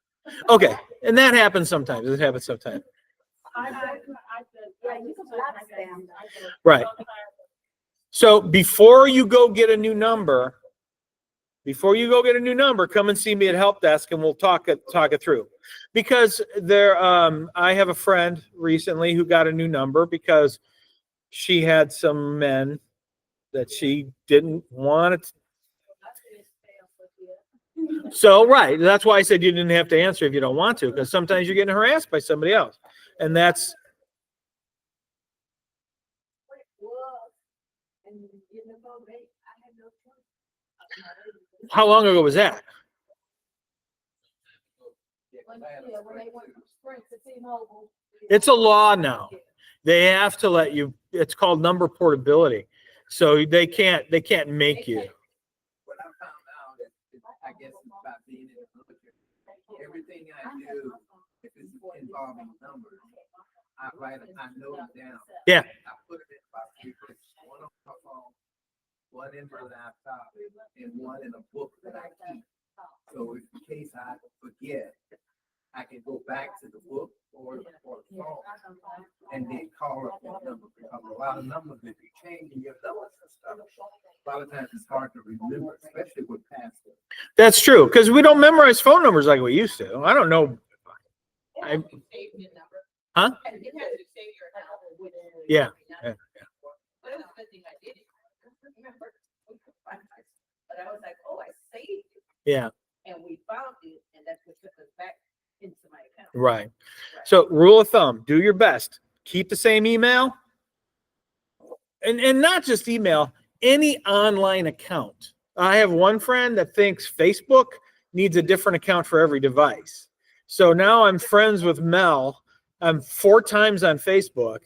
Okay. And that happens sometimes. It happens sometimes. Right. So before you go get a new number, come and see me at help desk and we'll talk it through. Because I have a friend recently who got a new number because she had some men that she didn't want it. So, right. That's why I said you didn't have to answer if you don't want to, because sometimes you're getting harassed by somebody else. And that's, how long ago was that? It's a law now. They have to let you, it's called number portability. So they can't make you. What I found out is, I guess it's about being in the military. Everything I do, if it's involving numbers, I note it down. Yeah. I put it in about 3 places, one on my phone, one in my laptop, and one in a book that I keep. So in case I forget, I can go back to the book or the phone and then call up that number. Because a lot of numbers, if you change your numbers and stuff, a lot of times it's hard to remember, especially with passwords. That's true, because we don't memorize phone numbers like we used to. I don't know. It has to save your number. Huh? It has to save your number with. Yeah. But it was a good thing I did it. Remember? But I was like, oh, I saved it. Yeah. And we found it, and that's what took us back into my account. Right. So rule of thumb, do your best. Keep the same email. And not just email, any online account. I have one friend that thinks Facebook needs a different account for every device. So now I'm friends with Mel. I'm 4 times on Facebook,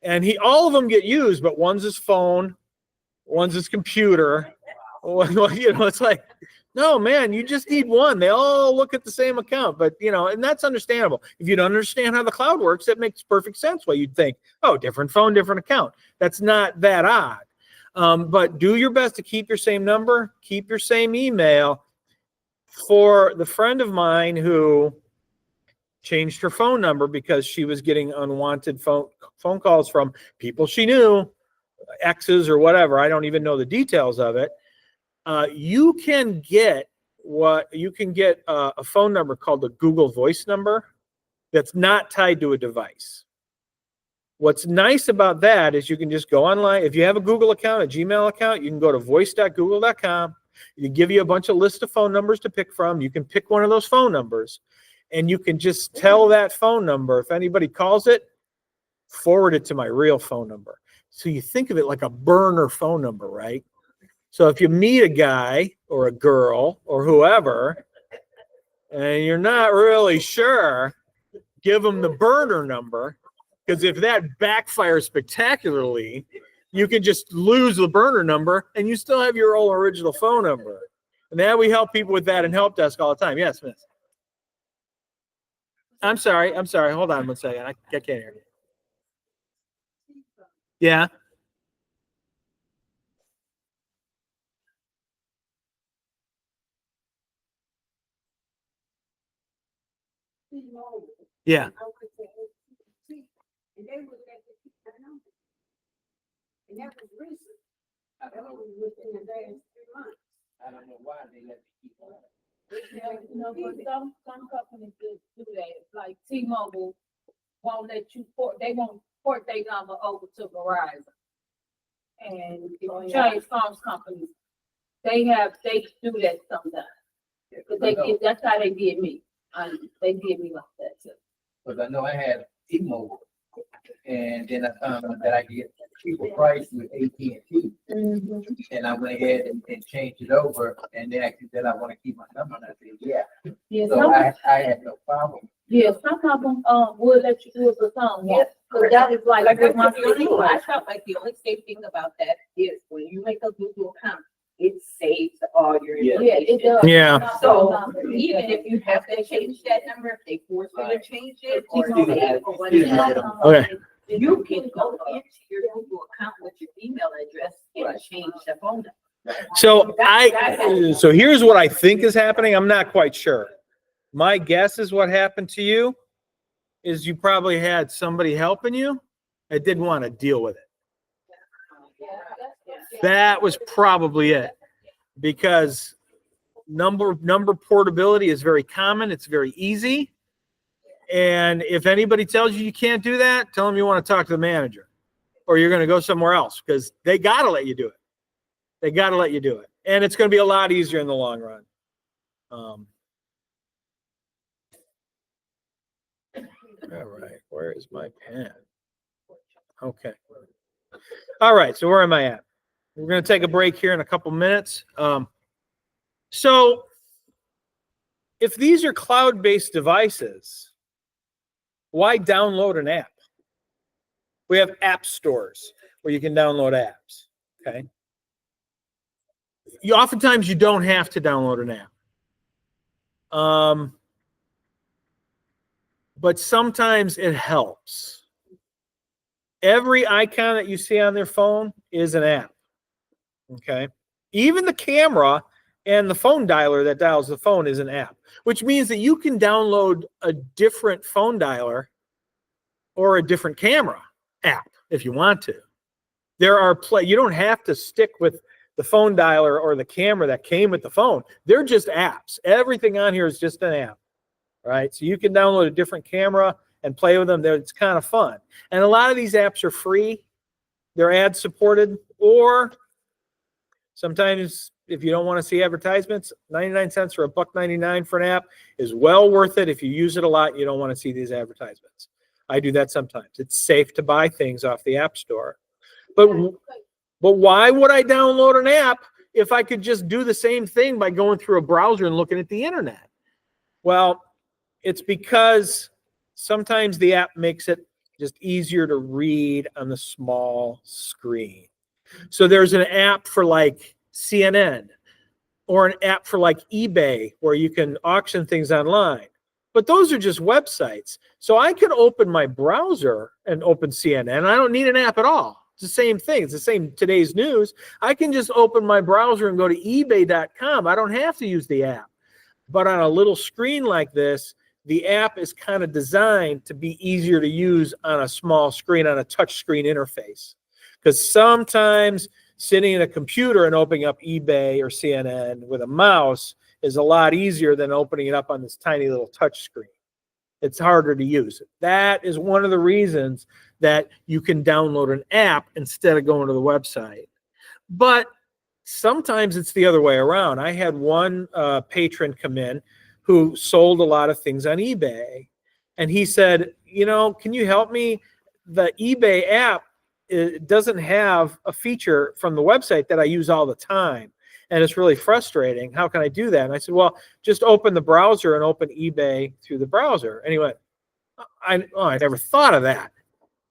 and all of them get used, but one's his phone, one's his computer. It's like, no, man, you just need one. They all look at the same account, but and that's understandable. If you don't understand how the cloud works, that makes perfect sense. Why you'd think, oh, different phone, different account. That's not that odd. But do your best to keep your same number, keep your same email. For the friend of mine who changed her phone number because she was getting unwanted phone calls from people she knew, exes or whatever. I don't even know the details of it. You can get a phone number called a Google Voice number that's not tied to a device. What's nice about that is you can just go online. If you have a Google account, a Gmail account, you can go to voice.google.com. You give you a bunch of list of phone numbers to pick from. You can pick one of those phone numbers, and you can just tell that phone number, if anybody calls it, forward it to my real phone number. So you think of it like a burner phone number, right? So if you meet a guy or a girl or whoever, and you're not really sure, give them the burner number, because if that backfires spectacularly, you can just lose the burner number and you still have your old original phone number. And now we help people with that in help desk all the time. Yes, miss. I'm sorry. Hold on 1 second. I can't hear you. Yeah. Yeah. And they was at the number. And that was recent. That was within the last 3 months. I don't know why they let me keep on. But some companies do that. Like T-Mobile won't let you they won't port their number over to Verizon. And if you change phone companies, they do that sometimes. But that's how they did me. They did me like that too. Because I know I had T-Mobile, and then I found out that I get cheaper price with AT&T, and I went ahead and changed it over, and they actually said I want to keep my number, and I said, yeah. Yeah, So I had no problem. yeah, some companies will let you do it for some. Yeah, because that is like with my I felt like the only safe thing about that is when you make a Google account, it saves all your Yeah. Yeah, it information. does. Yeah. So even if you have to change that number, if they force you to change it or Right. save or whatever, Okay. you can go into your Google account with your email address and change the phone number. So here's what I think is happening. I'm not quite sure. My guess is what happened to you is you probably had somebody helping you that didn't want to deal with it. That was probably it, because number portability is very common. It's very easy. And if anybody tells you can't do that, tell them you want to talk to the manager, or you're going to go somewhere else, because they got to let you do it. They got to let you do it. And it's going to be a lot easier in the long run. All right. Where is my pen? Okay. All right. So where am I at? We're going to take a break here in a couple minutes. So if these are cloud-based devices, why download an app? We have app stores where you can download apps. Okay. Oftentimes you don't have to download an app. But sometimes it helps. Every icon that you see on their phone is an app. Okay. Even the camera and the phone dialer that dials the phone is an app, which means that you can download a different phone dialer or a different camera app if you want to. You don't have to stick with the phone dialer or the camera that came with the phone. They're just apps. Everything on here is just an app, right? So you can download a different camera and play with them. It's kind of fun. And a lot of these apps are free. They're ad supported, or sometimes if you don't want to see advertisements, 99 cents or $1.99 for an app is well worth it. If you use it a lot, you don't want to see these advertisements. I do that sometimes. It's safe to buy things off the App Store. But why would I download an app if I could just do the same thing by going through a browser and looking at the internet? Well, it's because sometimes the app makes it just easier to read on the small screen. So there's an app for like CNN or an app for like eBay where you can auction things online. But those are just websites. So I could open my browser and open CNN. I don't need an app at all. It's the same thing. It's the same today's news. I can just open my browser and go to ebay.com. I don't have to use the app. But on a little screen like this, the app is kind of designed to be easier to use on a small screen, on a touch screen interface. Because sometimes sitting in a computer and opening up eBay or CNN with a mouse is a lot easier than opening it up on this tiny little touch screen. It's harder to use. That is one of the reasons that you can download an app instead of going to the website. But sometimes it's the other way around. I had one patron come in who sold a lot of things on eBay. And he said, you know, can you help me? The eBay app, it doesn't have a feature from the website that I use all the time. And it's really frustrating. How can I do that? And I said, well, just open the browser and open eBay through the browser. And he went, I never thought of that.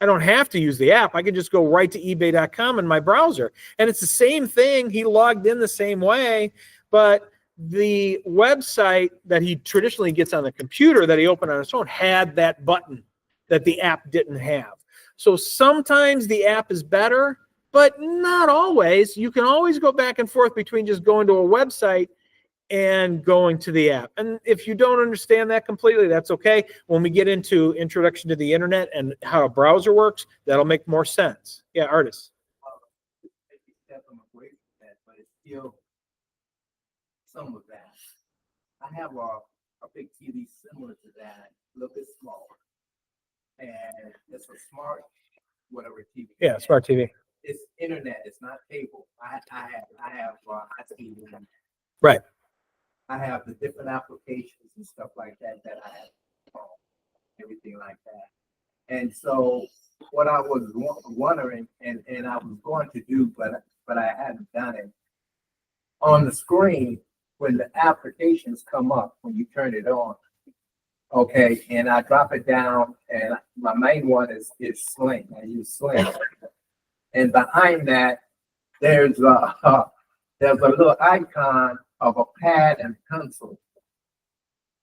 I don't have to use the app. I can just go right to ebay.com in my browser. And it's the same thing. He logged in the same way, but the website that he traditionally gets on the computer that he opened on his phone had that button that the app didn't have. So sometimes the app is better, but not always. You can always go back and forth between just going to a website and going to the app. And if you don't understand that completely, that's okay. When we get into introduction to the internet and how a browser works, that'll make more sense. Yeah, Artis. Maybe step them away from that, but it's still some of that. I have a big TV similar to that, a little bit smaller. And it's a smart, whatever TV. Yeah, smart TV. It's internet. It's not cable. I have TV. Right. I have the different applications and stuff like that I have, everything like that. And so what I was wondering, and I was going to do, but I hadn't done it. On the screen, when the applications come up, when you turn it on, okay, and I drop it down, and my main one is Sling. I use Sling. And behind that, there's a little icon of a pad and pencil.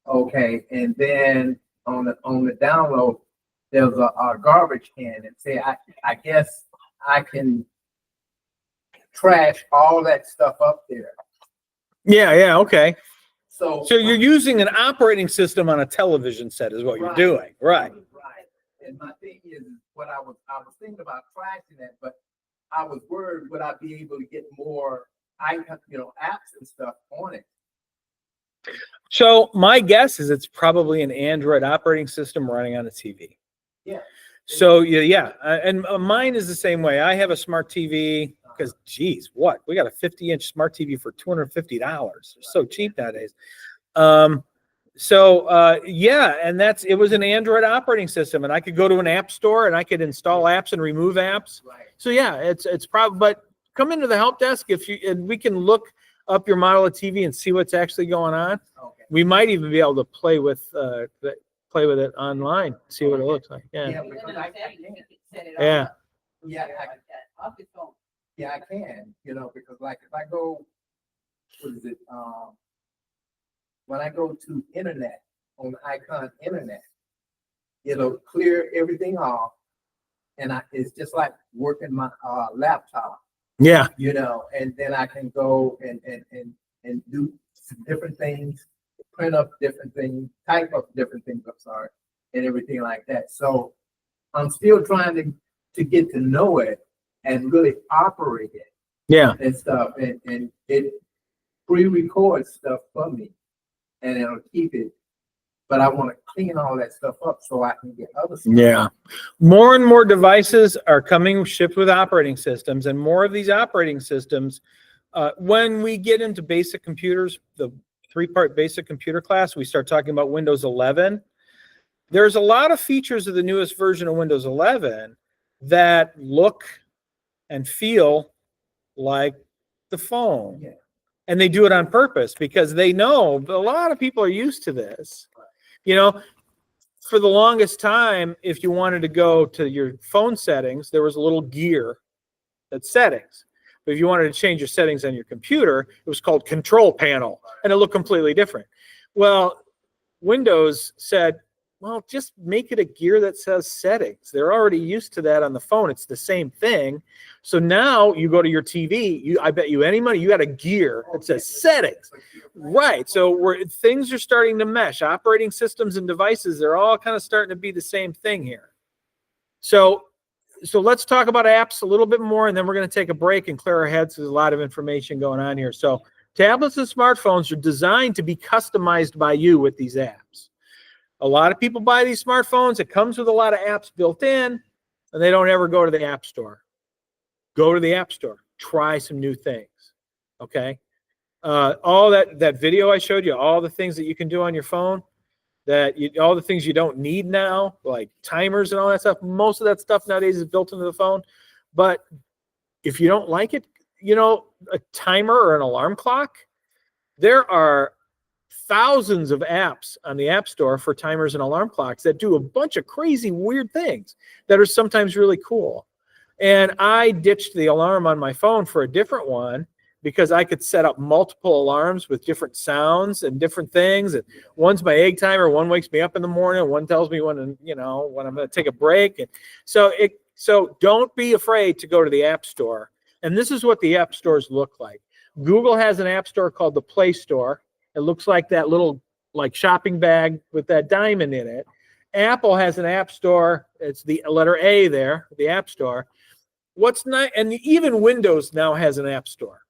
Okay, and then on the download, there's a garbage can, and say I guess I can trash all that stuff up there. Yeah, okay. So So you're using an operating system on a television set is what you're Right. doing, right? Right. And my thing is what I was thinking about trashing that, but I was worried, would I be able to get more apps and stuff on it? So my guess is it's probably an Android operating system running on a TV. Yeah. So yeah, and mine is the same way. I have a smart TV because, geez, what? We got a 50-inch smart TV for $250. They're so cheap nowadays. Yeah, and it was an Android operating system, and I could go to an app store and I could install apps and remove apps. Right. So yeah, it's probably, but come into the help desk and we can look up your model of TV and see what's actually going on. Okay. We might even be able to play with it online, see what it looks like. Yeah. Yeah, You because know, I you can. can set it all Yeah. up. Yeah, Like that, off your phone. Yeah, I can, because like if I go, what is it? When I go to internet, on the icon internet, it'll clear everything off. And it's just like working my laptop, Yeah. and then I can go and do some different things, print up different things, type up different things, and everything like that. So I'm still trying to get to know it and really operate it Yeah. and stuff, and it pre-records stuff for me, and it'll keep it. But I want to clean all that stuff up so I can get other stuff. Yeah. More and more devices are shipped with operating systems, and more of these operating systems When we get into basic computers, the 3-part basic computer class, we start talking about Windows 11. There's a lot of features of the newest version of Windows 11 that look and feel like the phone. Yeah. And they do it on purpose because they know a lot of people are used to this. You know, for the longest time, if you wanted to go to your phone settings, there was a little gear that's settings. But if you wanted to change your settings on your computer, it was called Control Panel, and it looked completely different. Well, Windows said, well, just make it a gear that says settings. They're already used to that on the phone. It's the same thing. So now you go to your TV, I bet you any money, you got a gear that says settings. Right. So things are starting to mesh. Operating systems and devices, they're all kind of starting to be the same thing here. So let's talk about apps a little bit more, and then we're going to take a break and clear our heads. There's a lot of information going on here. So tablets and smartphones are designed to be customized by you with these apps. A lot of people buy these smartphones. It comes with a lot of apps built in, and they don't ever go to the App Store. Go to the App Store. Try some new things, okay? All that video I showed you, all the things that you can do on your phone, all the things you don't need now, like timers and all that stuff, most of that stuff nowadays is built into the phone. But if you don't like it, you know, a timer or an alarm clock, there are thousands of apps on the App Store for timers and alarm clocks that do a bunch of crazy, weird things that are sometimes really cool. And I ditched the alarm on my phone for a different one because I could set up multiple alarms with different sounds and different things. And one's my egg timer, one wakes me up in the morning, one tells me when I'm going to take a break. And so don't be afraid to go to the App Store. And this is what the App Stores look like. Google has an App Store called the Play Store. It looks like that little shopping bag with that diamond in it. Apple has an App Store. It's the letter A there, the App Store. What's nice, and even Windows now has an App Store.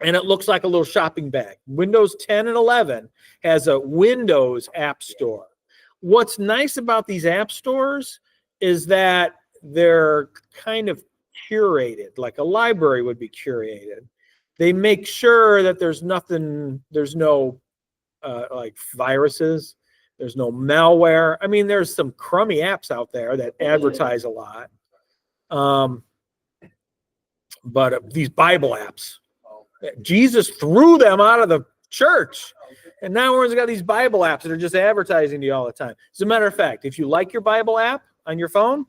And it looks like a little shopping bag. Windows 10 and 11 has a Windows App Store. What's nice about these app stores is that they're kind of curated, like a library would be curated. They make sure that there's no like viruses, there's no malware. I mean, there's some crummy apps out there that advertise a lot. But these Bible apps, Jesus threw them out of the church. And now everyone's got these Bible apps that are just advertising to you all the time. As a matter of fact, if you like your Bible app on your phone,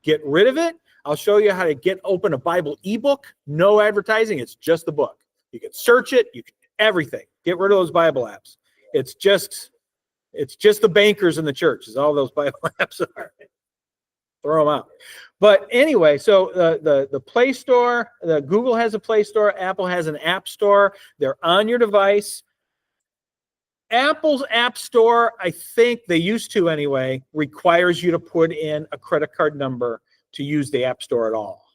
get rid of it. I'll show you how to open a Bible ebook. No advertising. It's just the book. You can search it. You can everything. Get rid of those Bible apps. It's just the bankers in the church is all those Bible apps are. Throw them out. But anyway, so the Play Store, Google has a Play Store. Apple has an App Store. They're on your device. Apple's App Store, I think they used to anyway, requires you to put in a credit card number to use the App Store at all.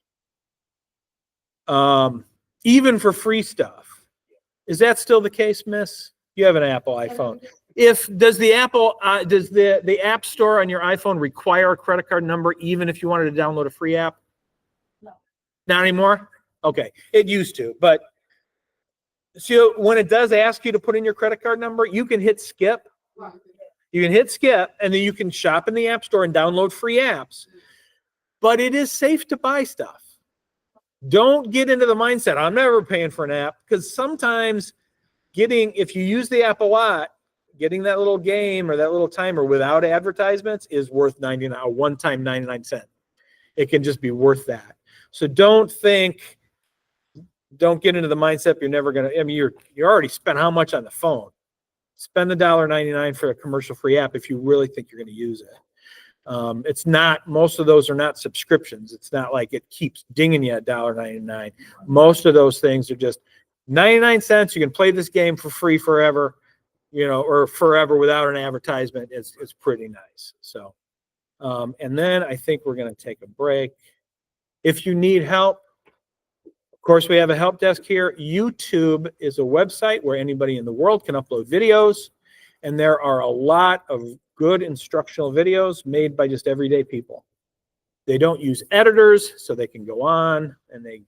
Even for free stuff. Is that still the case, Miss? You have an Apple iPhone. Does the App Store on your iPhone require a credit card number even if you wanted to download a free app? No. Not anymore? Okay. It used to, but so when it does ask you to put in your credit card number, you can hit skip. You can hit skip, and then you can shop in the App Store and download free apps. But it is safe to buy stuff. Don't get into the mindset, I'm never paying for an app, because sometimes if you use the app a lot, getting that little game or that little timer without advertisements is worth a one-time 99 cents. It can just be worth that. So don't get into the mindset you're never going to, I mean, you already spent how much on the phone? Spend the $1.99 for a commercial-free app if you really think you're going to use it. It's not, most of those are not subscriptions. It's not like it keeps dinging you at $1.99. Most of those things are just 99 cents. You can play this game for free forever, or forever without an advertisement. It's pretty nice. So, and then I think we're going to take a break. If you need help, of course, we have a help desk here. YouTube is a website where anybody in the world can upload videos. And there are a lot of good instructional videos made by just everyday people. They don't use editors, so they can go on and they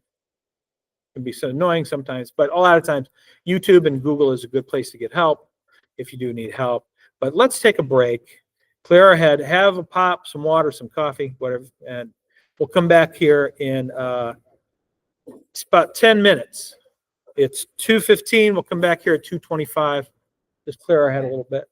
can be so annoying sometimes, but a lot of times YouTube and Google is a good place to get help if you do need help. But let's take a break, clear our head, have a pop, some water, some coffee, whatever, and we'll come back here in it's about 10 minutes. It's 2:15. We'll come back here at 2:25. Just clear our head a little bit.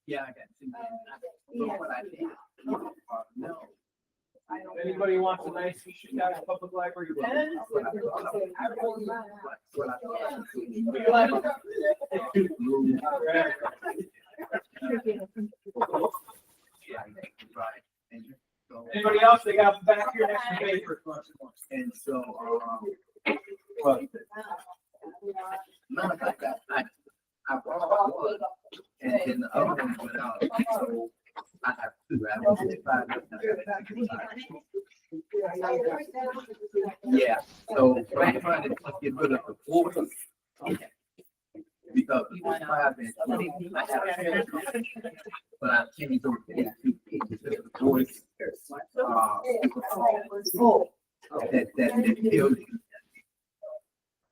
Yeah, I got two. So what I did, no. Anybody wants a nice Chicago Public Library? Anybody else? They got back here next to paper. And so, well, none of that got, I brought one, and then the other one went out, so I have two, I have 55. Yeah, so I'm trying to get rid of the fourth. Because it's 5 inch, I have, but I changed over to 2 inches of the voice. That tells you.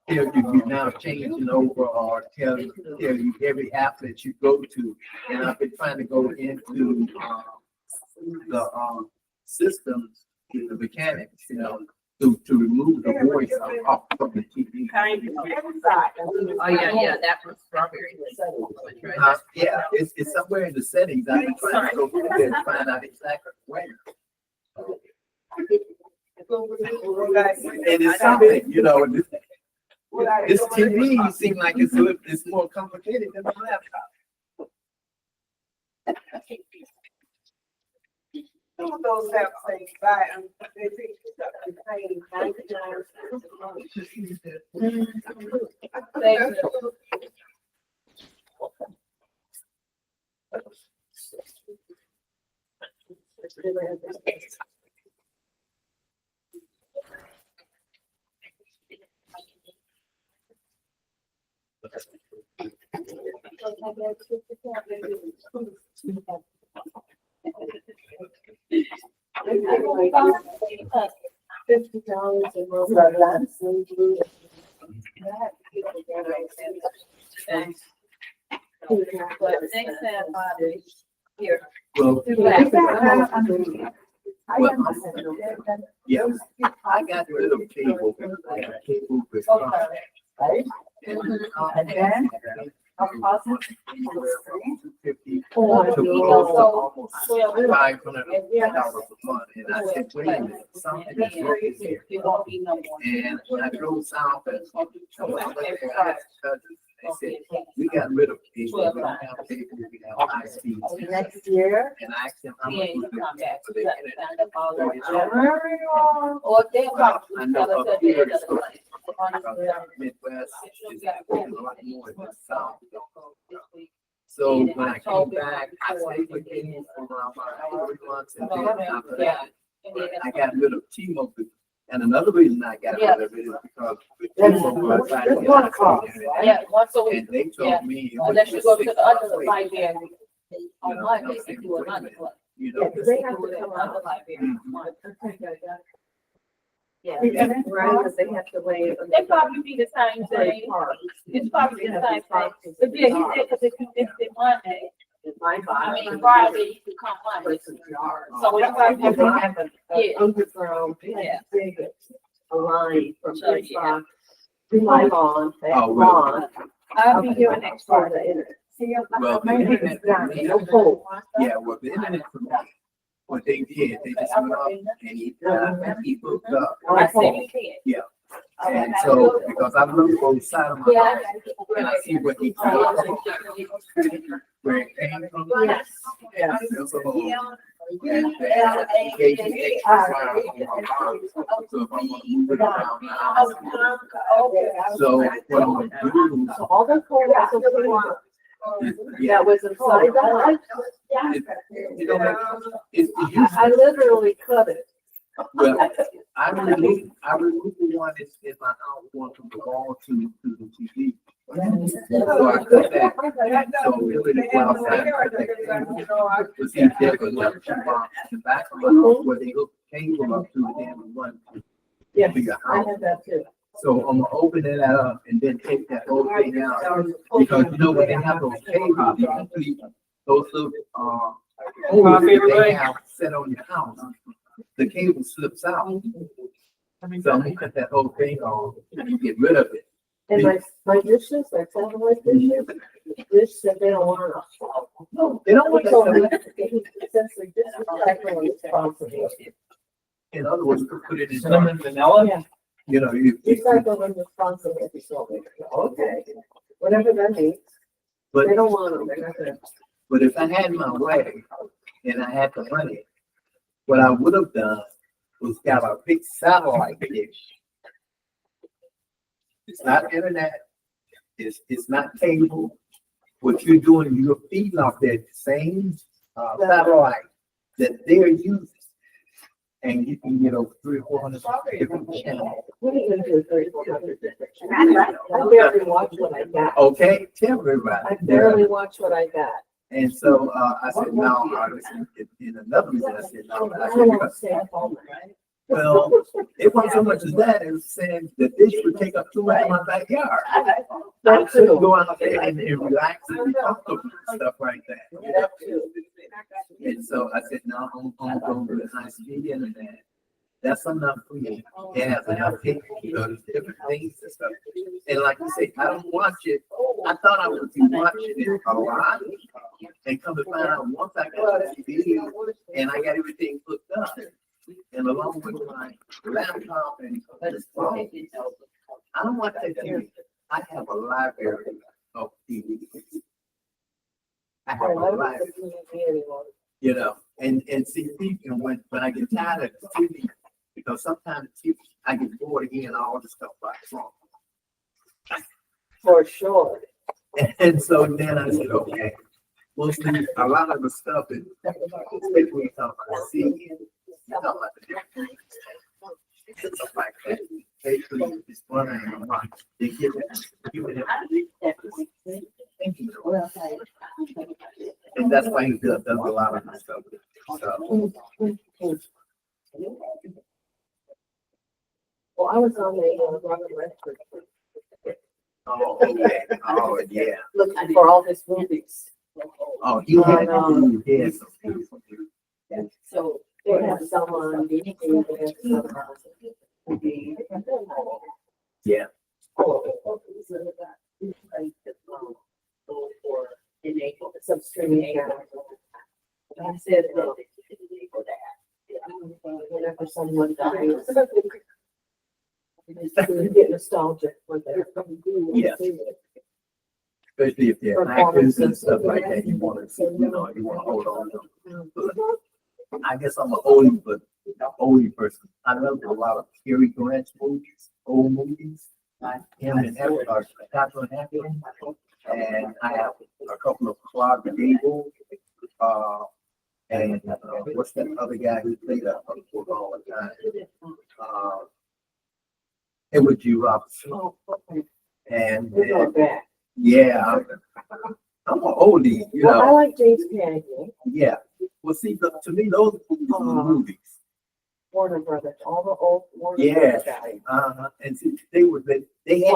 Tell you you're now changing over or tell you every app that you go to. And I've been trying to go into the systems, the mechanics, to remove the voice off from the TV. Oh, yeah, that was strawberry. Yeah, it's somewhere in the settings. I've been trying to go through there and find out exactly where. And it's something, this TV seems like it's more complicated than my laptop. Some of those have things by them, they pick it up and pay $50 and most of that. But next time, here. Well, yeah, I got rid of cable. Cable was And then, $500 a month, and I said, wait a minute, something is wrong here. It won't be no more. And I drove south and they said, we got rid of cable, we don't have cable, we have high speed. next year. And I asked them how He much ain't was come it back. for We the got to internet. find out all the Wherever Or they probably I know tell us up that here they're it's the because Midwest is a lot more than South. So when I came back, I stayed with him for around 3 months, and then after that, I got rid of T-Mobile. And another reason I got rid of it is because with T-Mobile, I tried to get on the internet, Yeah, once a week. and they told me. it was Unless you go to just the other 6 months library You on know, Monday, I'm they do another saying, one. You know, they have to Do come another out. library on Monday. Yeah. Right, because they have to wait. They probably be the same thing. It's probably the same thing. But yeah, he said, cause if you missed it Monday, I mean, Friday, you could come Monday. So it's like, yeah. Underground, Yeah. big, a line from So, this yeah. box to my lawn, that Oh, really? lawn. I'll be here next For Friday. the internet. See, Well, maybe the it's down, internet- no pole. yeah, well, the internet for me, what they did, they just went up and he hooked up. I said you can. And so, because I look on the side of my Yeah. house, and I see what he did, where it came from. Yes. Yes. There's a hole. And they gave me extra wire on my house. So if I want to move it around the house. So what I'm gonna do So all the poles that is, yeah, that was inside the house, it, you know, it used I literally cut it Well, I removed the one that's in my house, going from the wall to the TV. So I cut that, so really go outside. But see, there was another two box in the back of my house where they hook cable up to it and run Yes, to your I house. have that too. So I'm gonna open it up and then take that whole thing out, because you know, when they have those cables, those little, Coffee, that they everybody? have set on your house, the cable slips out. So I'm gonna cut that whole thing off and get rid of it. And my dishes, my satellite dishes, this said they don't want to. No, they don't want So, that. since we disrespectful responsibility. In other words, put it in, Cinnamon vanilla? Yeah, you know, you, recycle and responsibility, so, okay, whatever that means, but, they don't want them, they're not gonna. but if I had my way and I had the money, what I would have done was got a big satellite dish. It's not internet, it's not cable. What you're doing, you're feeding off that same, satellite that they're using. And you can get over 300 or 400 different channels. What are you gonna do, 3,400 different channels? I barely watch what I got. Okay, tell everybody. I barely watch what I got. And so, I said, no, in another reason, I said, no, I I said, don't want to stay up all night. well, it wasn't so much as that, it was saying that this would take up too much of my backyard. I That couldn't too. go out there and relax and be comfortable and stuff like that. That too. And so I said, no, I'm going to the high speed internet. That's enough for me. It has enough people, you know, there's different things and stuff. And like you say, I don't watch it. I thought I would be watching it a lot. And come to find out, once I got the TV and I got everything hooked up, and along with my laptop and this phone, I don't watch that TV. I have a library of DVDs. I have a library. You know, and see, people, when I get tired of TV, because sometimes TV, I get bored again, all the stuff like wrong. For sure. And so then I said, okay, well, see, a lot of the stuff is, especially when you talk about see, you talk about the different things, stuff like that. Basically, it's running a lot. They give it. And that's why he does a lot of this stuff. So, Well, I was on the Robert Redford oh, okay, oh, yeah. looking for all his movies. Oh, he had, he had some beautiful. So they have some on DVD, they have some on. Yeah. Some streaming channels. I said, whenever someone dies. You get nostalgic when they're. Yeah. Especially if they're actors and stuff like that, you want to, you know, you want to hold on to them. But I guess I'm an oldie person. I love a lot of Cary Grant movies, old movies. Like him and Catherine Hepburn. And I have a couple of Clark Gable, and what's that other guy who played a book all the time? Edward G. Robinson. Oh, okay. And We're going back. yeah, I'm an oldie, you Well, I know. like James Cagney, Yeah. Well, see, to me, those movies are movies. Warner Brothers, all the old Warner Yeah. Brothers guys. And see, they Well, I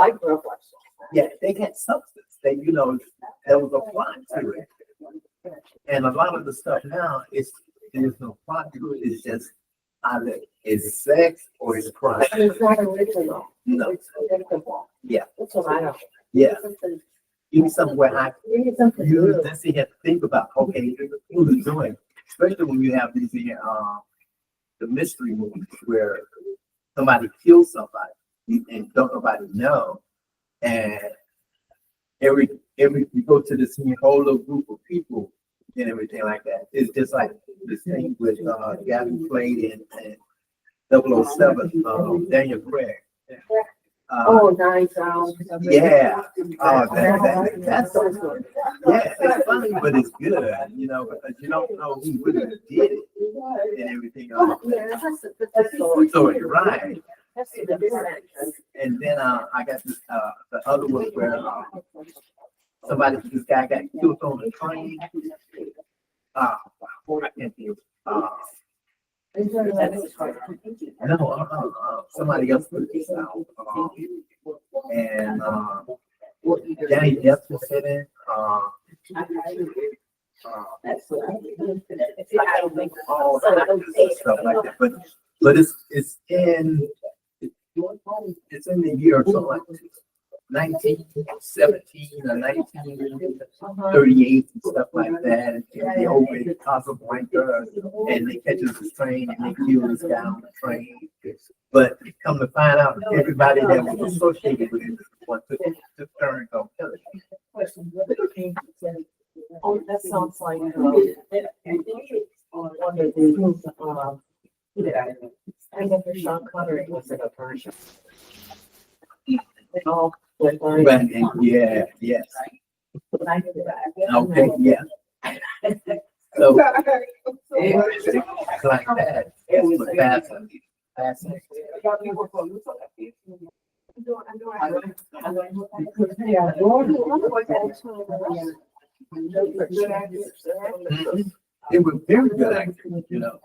had, grew up watching. yeah, they had substance. They, you know, there was a plot to it. And a lot of the stuff now there's no plot to it. It's just either it's sex or it's crime. And it's not original. No. It's predictable. Yeah. That's what I don't. Yeah. Give me somewhere You need something you new. let's see, have to think about, okay, who's doing, especially when you have these, the mystery movies where somebody kills somebody and don't nobody know. And every, you go to this whole little group of people and everything like that. It's just like this thing with, the guy who played in 007, Daniel Craig. Oh, 9,000. Yeah. That's so good. Yeah, it's funny, but it's good, you know, because you don't know who really did it and everything else. So you're right. And then I got this the other one where this guy got killed on the train. I can't think. No, somebody else put this out. And Johnny Depp was in it. All actors and stuff like that. But it's in the year or something like 1917 or 1938 and stuff like that. And they over in Casablanca and they catch this train and they kill this guy on the train. But come to find out, everybody that was associated with it took turns on killing him. Oh, that sounds like, one of the, I remember Sean Connery was in a version. Oh, with But, yeah, yes. Okay, yeah. So it's like that. It's fascinating. It was very good acting, you know.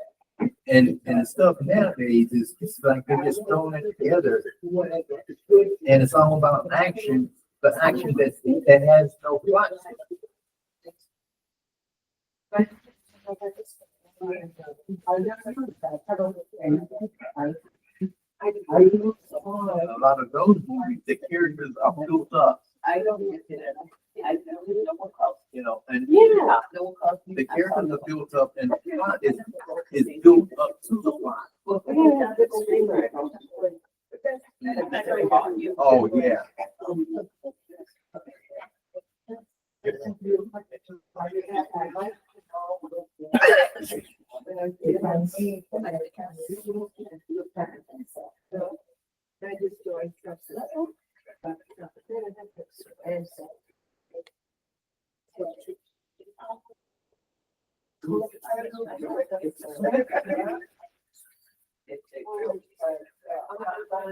And the stuff nowadays is it's like they're just throwing it together. And it's all about action, but action that has no plot. A lot of those movies, the characters are built up, I don't get it. I know no one calls. you know, and Yeah. No one calls me. the characters are built up and the plot is built up to the plot. Oh, yeah.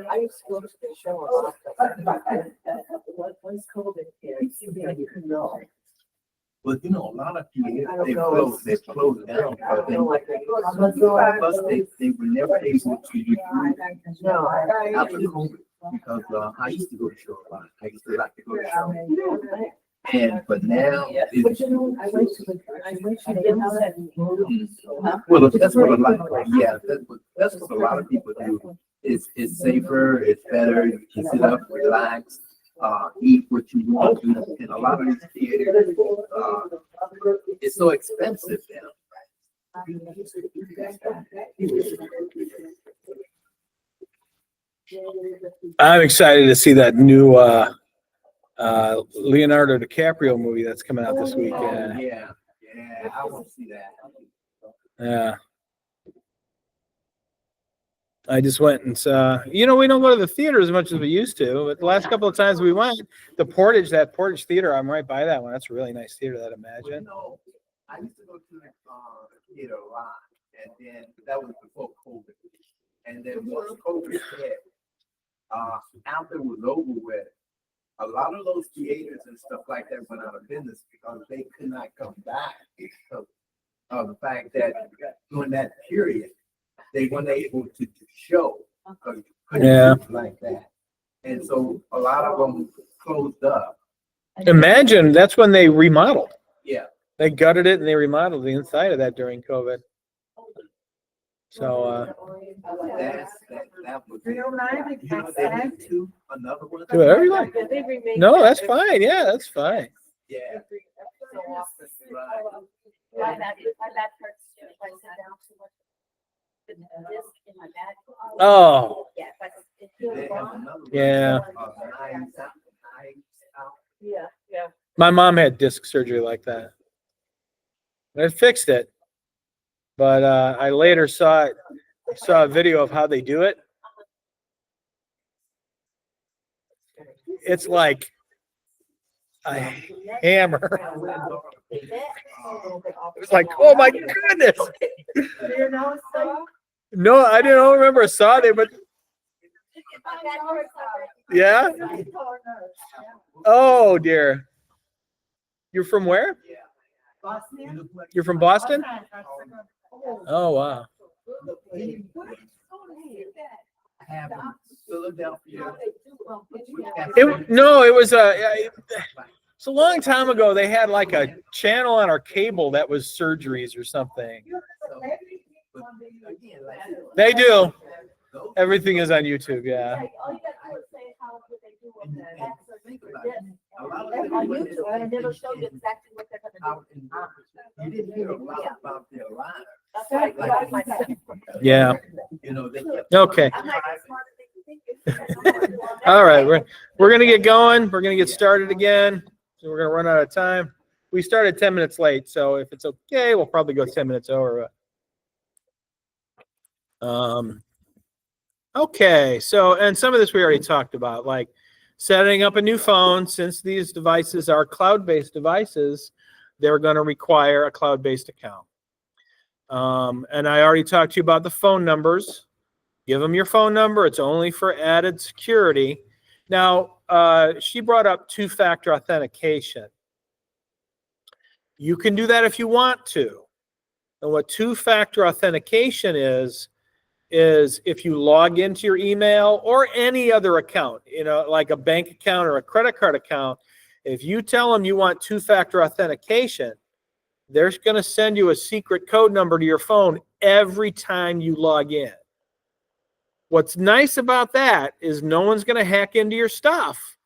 I used to go to the show a lot. Once COVID hit, you could know. But you know, a lot of people, I don't they know. closed down. I But feel like plus they were never able to recruit no, after COVID because I used to go to show a lot. I used to like to go to show. But now But it's you know, I wish I didn't have that. well, that's what a lot. Yeah, that's what a lot of people do. It's safer. It's better. You can sit up, relax, eat what you want to. And a lot of these theaters, it's so expensive now. I'm excited to see that new Leonardo DiCaprio movie that's coming out this week. Oh, yeah, I want to see that. Yeah. I just went and saw, we don't go to the theater as much as we used to, but the last couple of times we went, that Portage Theater, I'm right by that one. That's a really nice theater, that Imagine. No, I used to go to the theater a lot, and then that was before COVID. And then once COVID hit, after it was over with, a lot of those theaters and stuff like that went out of business because they could not come back because of the fact that during that period, they weren't able to show. Yeah. Like that. And so a lot of them closed up. Imagine, that's when they remodeled. Yeah. They gutted it and they remodeled the inside of that during COVID. So, That was it. You know, they had another one. do whatever you like. No, that's fine. Yeah, that's fine. Yeah. My back hurts too if I sit down too much. The disc in my back. Oh, Yeah, but it They feels have wrong. another one, Yeah. Knives Out. Yeah, yeah. my mom had disc surgery like that. I fixed it, but I later saw a video of how they do it. it's like a hammer. It was like, oh my goodness. You know, so. No, I don't remember a saw there, but yeah. Oh dear. You're from where? Boston. You're from Boston? Oh wow. Philadelphia. No, it was it's a long time ago. They had like a channel on our cable that was surgeries or something. They do. Everything is on YouTube. Yeah. All you gotta do is say how would they do with And- that. Think about it. A lot of On people in YouTube, and it'll show you exactly what they're gonna out in- You didn't hear a lot about their lives. do. That's right. Like, Yeah. You know, they kept. Okay. I'm not as smart as they think. All right. We're gonna get going. We're gonna get started again. So we're gonna run out of time. We started 10 minutes late, so if it's okay, we'll probably go 10 minutes over. Okay. So, and some of this we already talked about, like setting up a new phone. Since these devices are cloud-based devices, they're going to require a cloud-based account. And I already talked to you about the phone numbers. Give them your phone number. It's only for added security. Now, she brought up two-factor authentication. You can do that if you want to. And what two-factor authentication is if you log into your email or any other account, you know, like a bank account or a credit card account, if you tell them you want two-factor authentication, they're going to send you a secret code number to your phone every time you log in. What's nice about that is no one's going to hack into your stuff,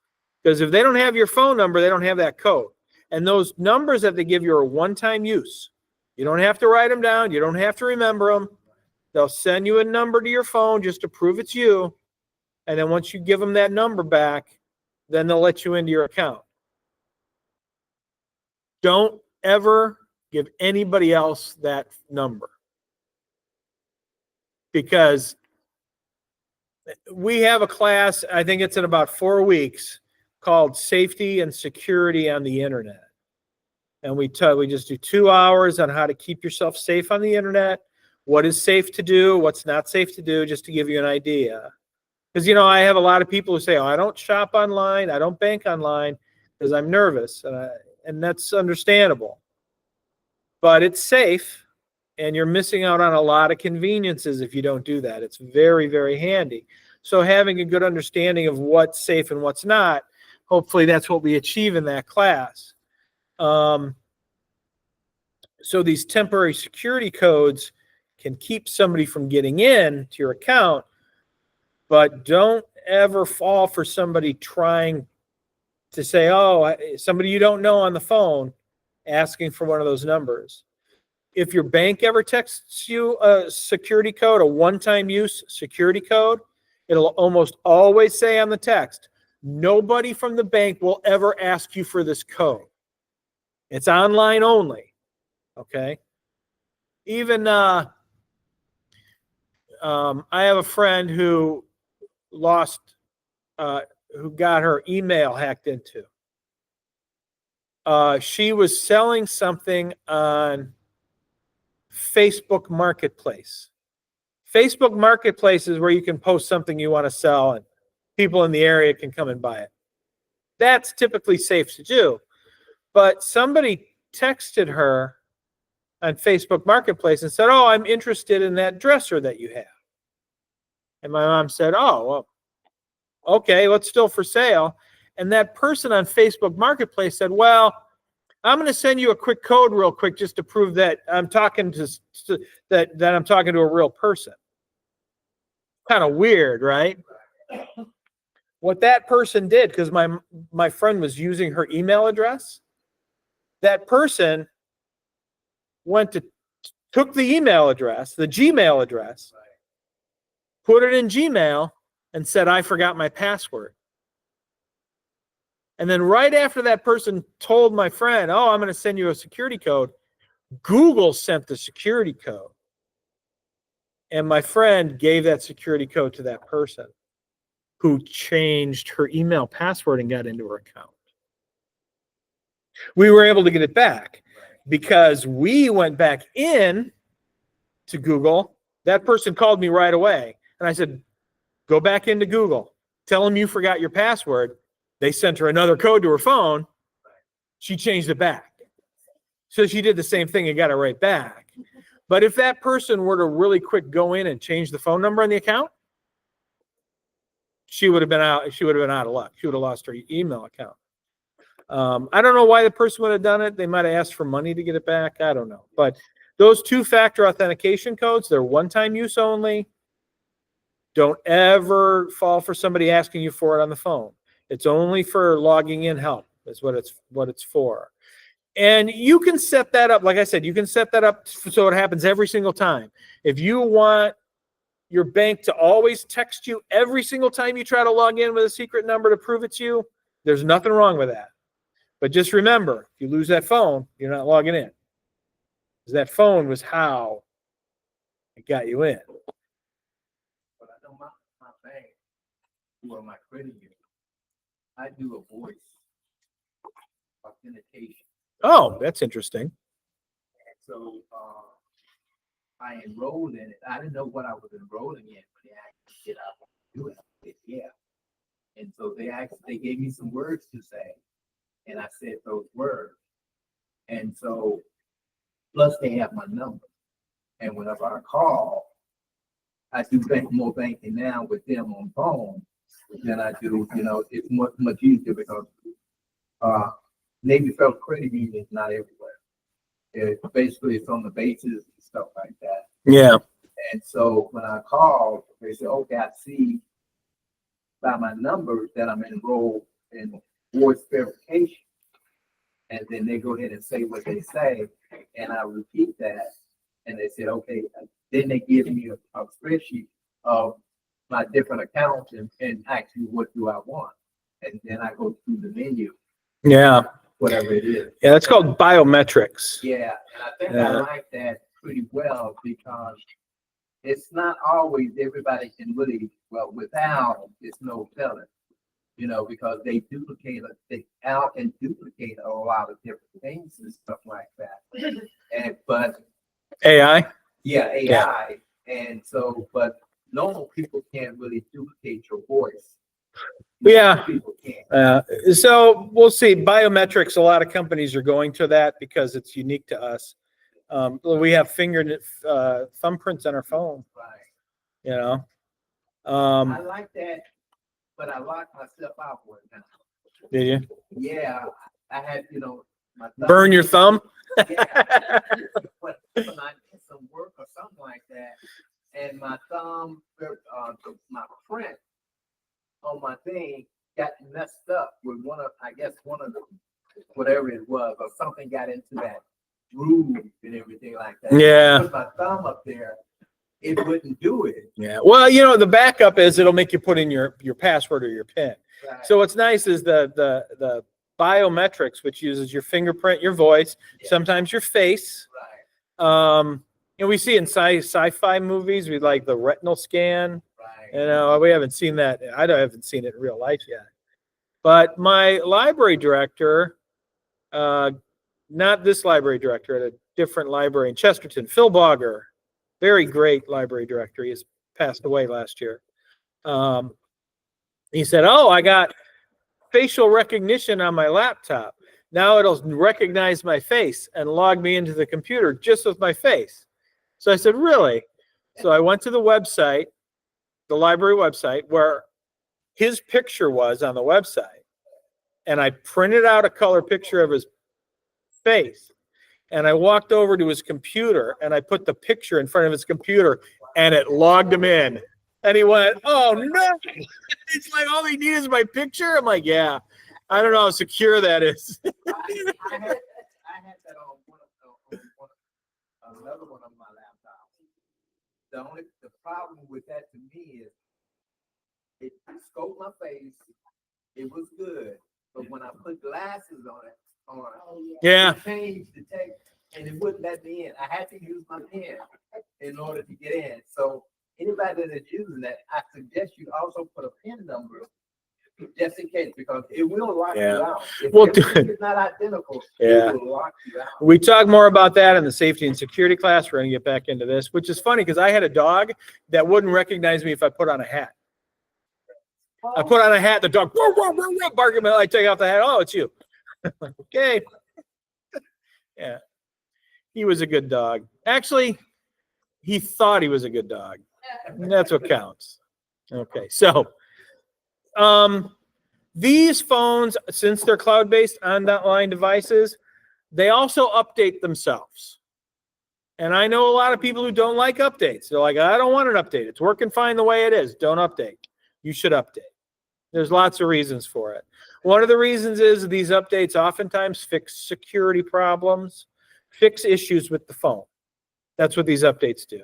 because if they don't have your phone number, they don't have that code. And those numbers that they give you are one-time use. You don't have to write them down. You don't have to remember them. They'll send you a number to your phone just to prove it's you. And then once you give them that number back, then they'll let you into your account. Don't ever give anybody else that number, because we have a class, I think it's in about 4 weeks, called Safety and Security on the Internet. And we just do 2 hours on how to keep yourself safe on the internet, what is safe to do, what's not safe to do, just to give you an idea. Because, you know, I have a lot of people who say, oh, I don't shop online, I don't bank online because I'm nervous. And that's understandable. But it's safe, and you're missing out on a lot of conveniences if you don't do that. It's very, very handy. So having a good understanding of what's safe and what's not, hopefully that's what we achieve in that class. So these temporary security codes can keep somebody from getting in to your account, but don't ever fall for somebody trying to say, oh, somebody you don't know on the phone asking for one of those numbers. If your bank ever texts you a security code, a one-time use security code, it'll almost always say on the text, nobody from the bank will ever ask you for this code. It's online only. Okay. Even I have a friend who who got her email hacked into. She was selling something on Facebook Marketplace. Facebook Marketplace is where you can post something you want to sell and people in the area can come and buy it. That's typically safe to do. But somebody texted her on Facebook Marketplace and said, oh, I'm interested in that dresser that you have. And my mom said, oh, well, okay, well, it's still for sale. And that person on Facebook Marketplace said, well, I'm going to send you a quick code real quick just to prove that I'm talking to that I'm talking to a real person. Kind of weird, right? What that person did, because my friend was using her email address, that person took the email address, the Gmail address, put it in Gmail, and said, I forgot my password. And then right after that person told my friend, oh, I'm going to send you a security code, Google sent the security code. And my friend gave that security code to that person. who changed her email password and got into her account. We were able to get it back because we went back in to Google. That person called me right away. And I said, go back into Google. Tell them you forgot your password. They sent her another code to her phone. She changed it back. So she did the same thing and got it right back. But if that person were to really quick go in and change the phone number on the account, she would have been out. She would have been out of luck. She would have lost her email account. I don't know why the person would have done it. They might have asked for money to get it back. I don't know. But those two-factor authentication codes, they're one-time use only. Don't ever fall for somebody asking you for it on the phone. It's only for logging in help. Is what it's for. And you can set that up. Like I said, you can set that up so it happens every single time. If you want your bank to always text you every single time you try to log in with a secret number to prove it's you, there's nothing wrong with that. But just remember, if you lose that phone, you're not logging in. Because that phone was how it got you in. But I know my bank, or my credit union, I do a voice authentication. Oh, that's interesting. So, I enrolled in it. I didn't know what I was enrolling in, but they actually said I want to do it. I said, yeah. And so they gave me some words to say, and I said those words. And so, plus they have my number. And whenever I call, I do more banking now with them on phone than I do, it's much easier because, Navy Federal Credit Union is not everywhere. It's on the bases and stuff like that. Yeah. And so when I called, they said, okay, I see by my number that I'm enrolled in voice verification. And then they go ahead and say what they say, and I repeat that. And they said, okay, then they give me a spreadsheet of my different accounts and ask me what do I want. And then I go through the menu, Yeah. whatever it is. Yeah, that's called biometrics. Yeah, and I think Yeah. I like that pretty well because it's not always everybody can really, well, without, it's no telling, because they can duplicate a lot of different things and stuff like that. But AI? yeah, AI. And so, but normal people can't really duplicate your voice. Yeah. People can't. So we'll see. Biometrics, a lot of companies are going to that because it's unique to us. We have thumbprints on our phone, Right. I Um, like that, but I locked myself out one time. did you Yeah, I had, my thumb. burn your thumb? Yeah. When I did some work or something like that, and my thumb, my print on my thing got messed up with one of the, whatever it was, or something got into that groove and everything like that. Yeah. I put my thumb up there, it wouldn't do it. Yeah. Well, the backup is it'll make you put in your password or your PIN. Right. So what's nice is the biometrics, which uses your fingerprint, your voice, sometimes your face. Right, We see in sci-fi movies, we like the retinal scan. right. We haven't seen that. I haven't seen it in real life yet. But my library director, not this library director, at a different library in Chesterton, Phil Bogger, very great library director. He has passed away last year. He said, "Oh, I got facial recognition on my laptop. Now it'll recognize my face and log me into the computer just with my face." So I said, "Really?" So I went to the website, the library website, where his picture was on the website. And I printed out a color picture of his face. And I walked over to his computer and I put the picture in front of his computer and it logged him in. And he went, "Oh no, it's like all they need is my picture." I'm like, "Yeah, I don't know how secure that is." I had that on another one of my laptops. The problem with that to me is it scoped my face. It was good, but when I put glasses on it, Yeah. it changed the text, and it wouldn't let me in. I had to use my pen in order to get in. So anybody that's using that, I suggest you also put a PIN number just in case, because it will lock you Yeah. out. If Well, everything is not identical, Yeah. it will lock you out. We talk more about that in the safety and security class. We're going to get back into this, which is funny because I had a dog that wouldn't recognize me if I put on a hat. I put on a hat, the dog, whoa, whoa, whoa, whoa, barking. I take off the hat. Oh, it's you. Like, okay. Yeah. He was a good dog. Actually, he thought he was a good dog. And that's what counts. Okay. So, these phones, since they're cloud-based on-line devices, they also update themselves. And I know a lot of people who don't like updates. They're like, I don't want an update. It's working fine the way it is. Don't update. You should update. There's lots of reasons for it. One of the reasons is these updates oftentimes fix security problems, fix issues with the phone. That's what these updates do.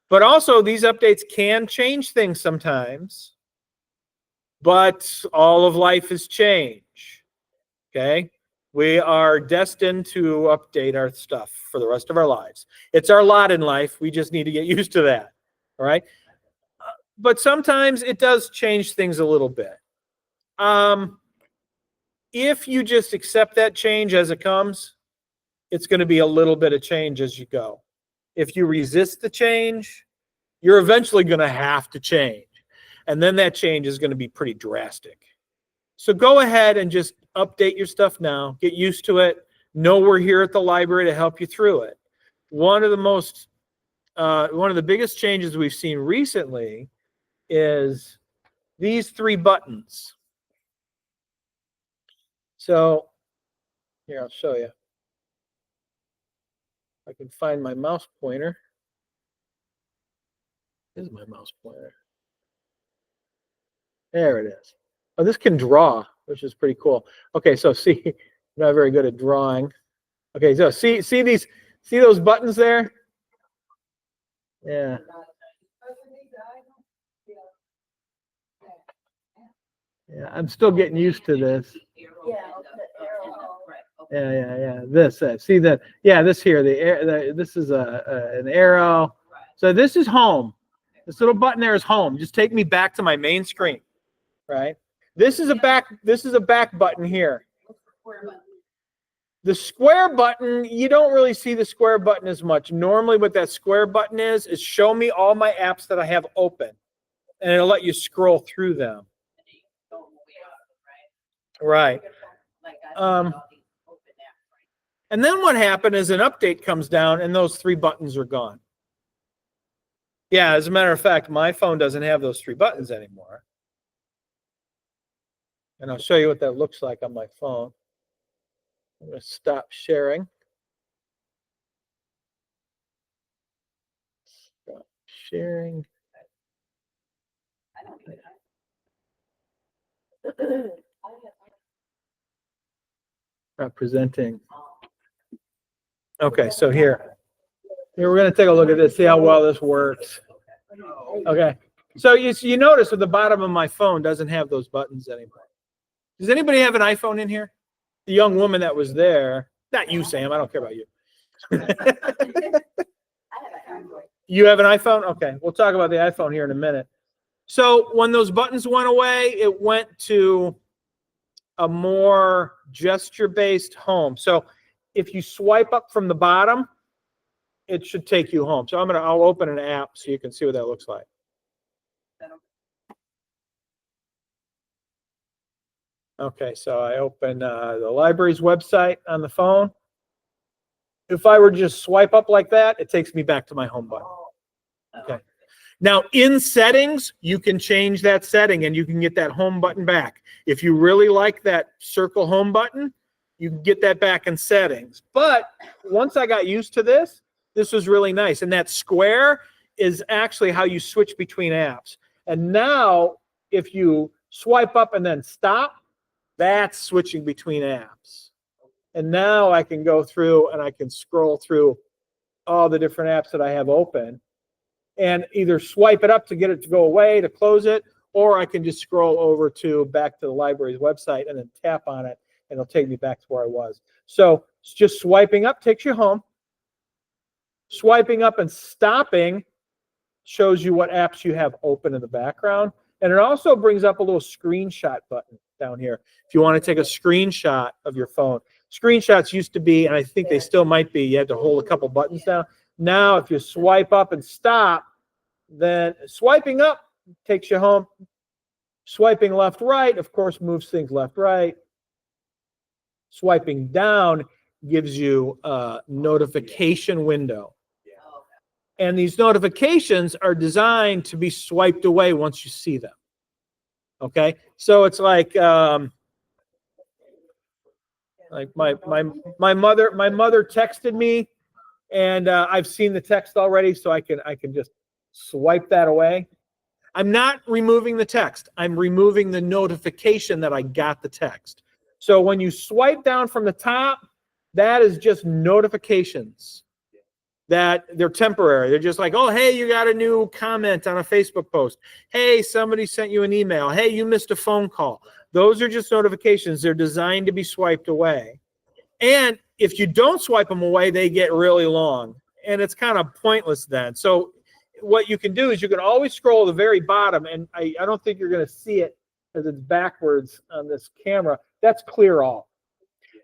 But also, these updates can change things sometimes. But all of life is change. Okay? We are destined to update our stuff for the rest of our lives. It's our lot in life. We just need to get used to that. All right? But sometimes it does change things a little bit. If you just accept that change as it comes, it's going to be a little bit of change as you go. If you resist the change, you're eventually going to have to change. And then that change is going to be pretty drastic. So go ahead and just update your stuff now. Get used to it. Know we're here at the library to help you through it. One of the biggest changes we've seen recently is these 3 buttons. So here, I'll show you. I can find my mouse pointer. This is my mouse pointer. There it is. Oh, this can draw, which is pretty cool. Okay, so see, I'm not very good at drawing. Okay, so see those buttons there? Yeah. Yeah, I'm still getting used to this. Yeah. This, see that? Yeah, this here, this is an arrow. So this is home. This little button there is home. Just take me back to my main screen, right? This is a back button here. The square button, you don't really see the square button as much. Normally what that square button is show me all my apps that I have open. And it'll let you scroll through them. Right. And then what happened is an update comes down and those 3 buttons are gone. Yeah, as a matter of fact, my phone doesn't have those 3 buttons anymore. And I'll show you what that looks like on my phone. I'm going to stop sharing. Stop sharing. Not presenting. Okay, so here we're going to take a look at this, see how well this works. Okay, so you notice at the bottom of my phone doesn't have those buttons anymore. Does anybody have an iPhone in here? The young woman that was there, not you, Sam, I don't care about you. You have an iPhone? Okay, we'll talk about the iPhone here in a minute. So when those buttons went away, it went to a more gesture-based home. So if you swipe up from the bottom, it should take you home. So I'll open an app so you can see what that looks like. Okay, so I open the library's website on the phone. If I were to just swipe up like that, it takes me back to my home button. Okay. Now, in settings, you can change that setting and you can get that home button back. If you really like that circle home button, you can get that back in settings. But once I got used to this, this was really nice. And that square is actually how you switch between apps. And now, if you swipe up and then stop, that's switching between apps. And now I can go through and I can scroll through all the different apps that I have open and either swipe it up to get it to go away, to close it, or I can just scroll over to back to the library's website and then tap on it and it'll take me back to where I was. So just swiping up takes you home. Swiping up and stopping shows you what apps you have open in the background. And it also brings up a little screenshot button down here. If you want to take a screenshot of your phone. Screenshots used to be, and I think they still might be, you had to hold a couple buttons down. Now, if you swipe up and stop, then swiping up takes you home. Swiping left, right, of course, moves things left, right. Swiping down gives you a notification window. And these notifications are designed to be swiped away once you see them. Okay, so it's like my mother texted me, and I've seen the text already, so I can just swipe that away. I'm not removing the text. I'm removing the notification that I got the text. So when you swipe down from the top, that is just notifications that they're temporary. They're just like, oh, hey, you got a new comment on a Facebook post. Hey, somebody sent you an email. Hey, you missed a phone call. Those are just notifications. They're designed to be swiped away. And if you don't swipe them away, they get really long. And it's kind of pointless then. So what you can do is you can always scroll to the very bottom. And I don't think you're going to see it because it's backwards on this camera. That's clear all.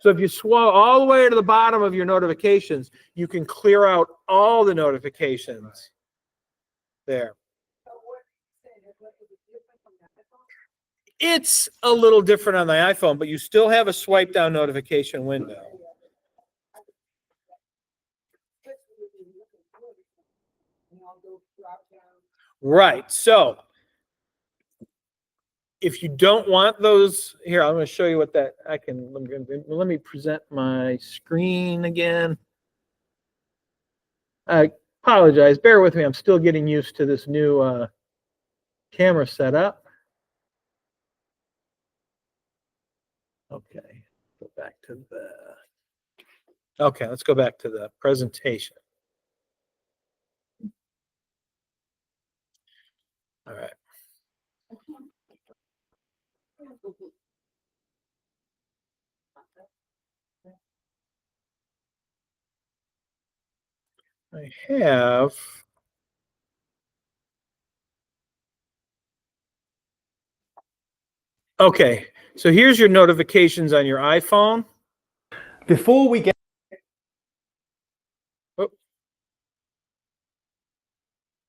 So if you scroll all the way to the bottom of your notifications, you can clear out all the notifications there. It's a little different on the iPhone, but you still have a swipe down notification window. Right. So if you don't want those, here, I'm going to show you what that I can. Let me present my screen again. I apologize. Bear with me. I'm still getting used to this new camera setup. Okay. Go back to the. Okay, let's go back to the presentation. All right. I have okay, so here's your notifications on your iPhone. Before we get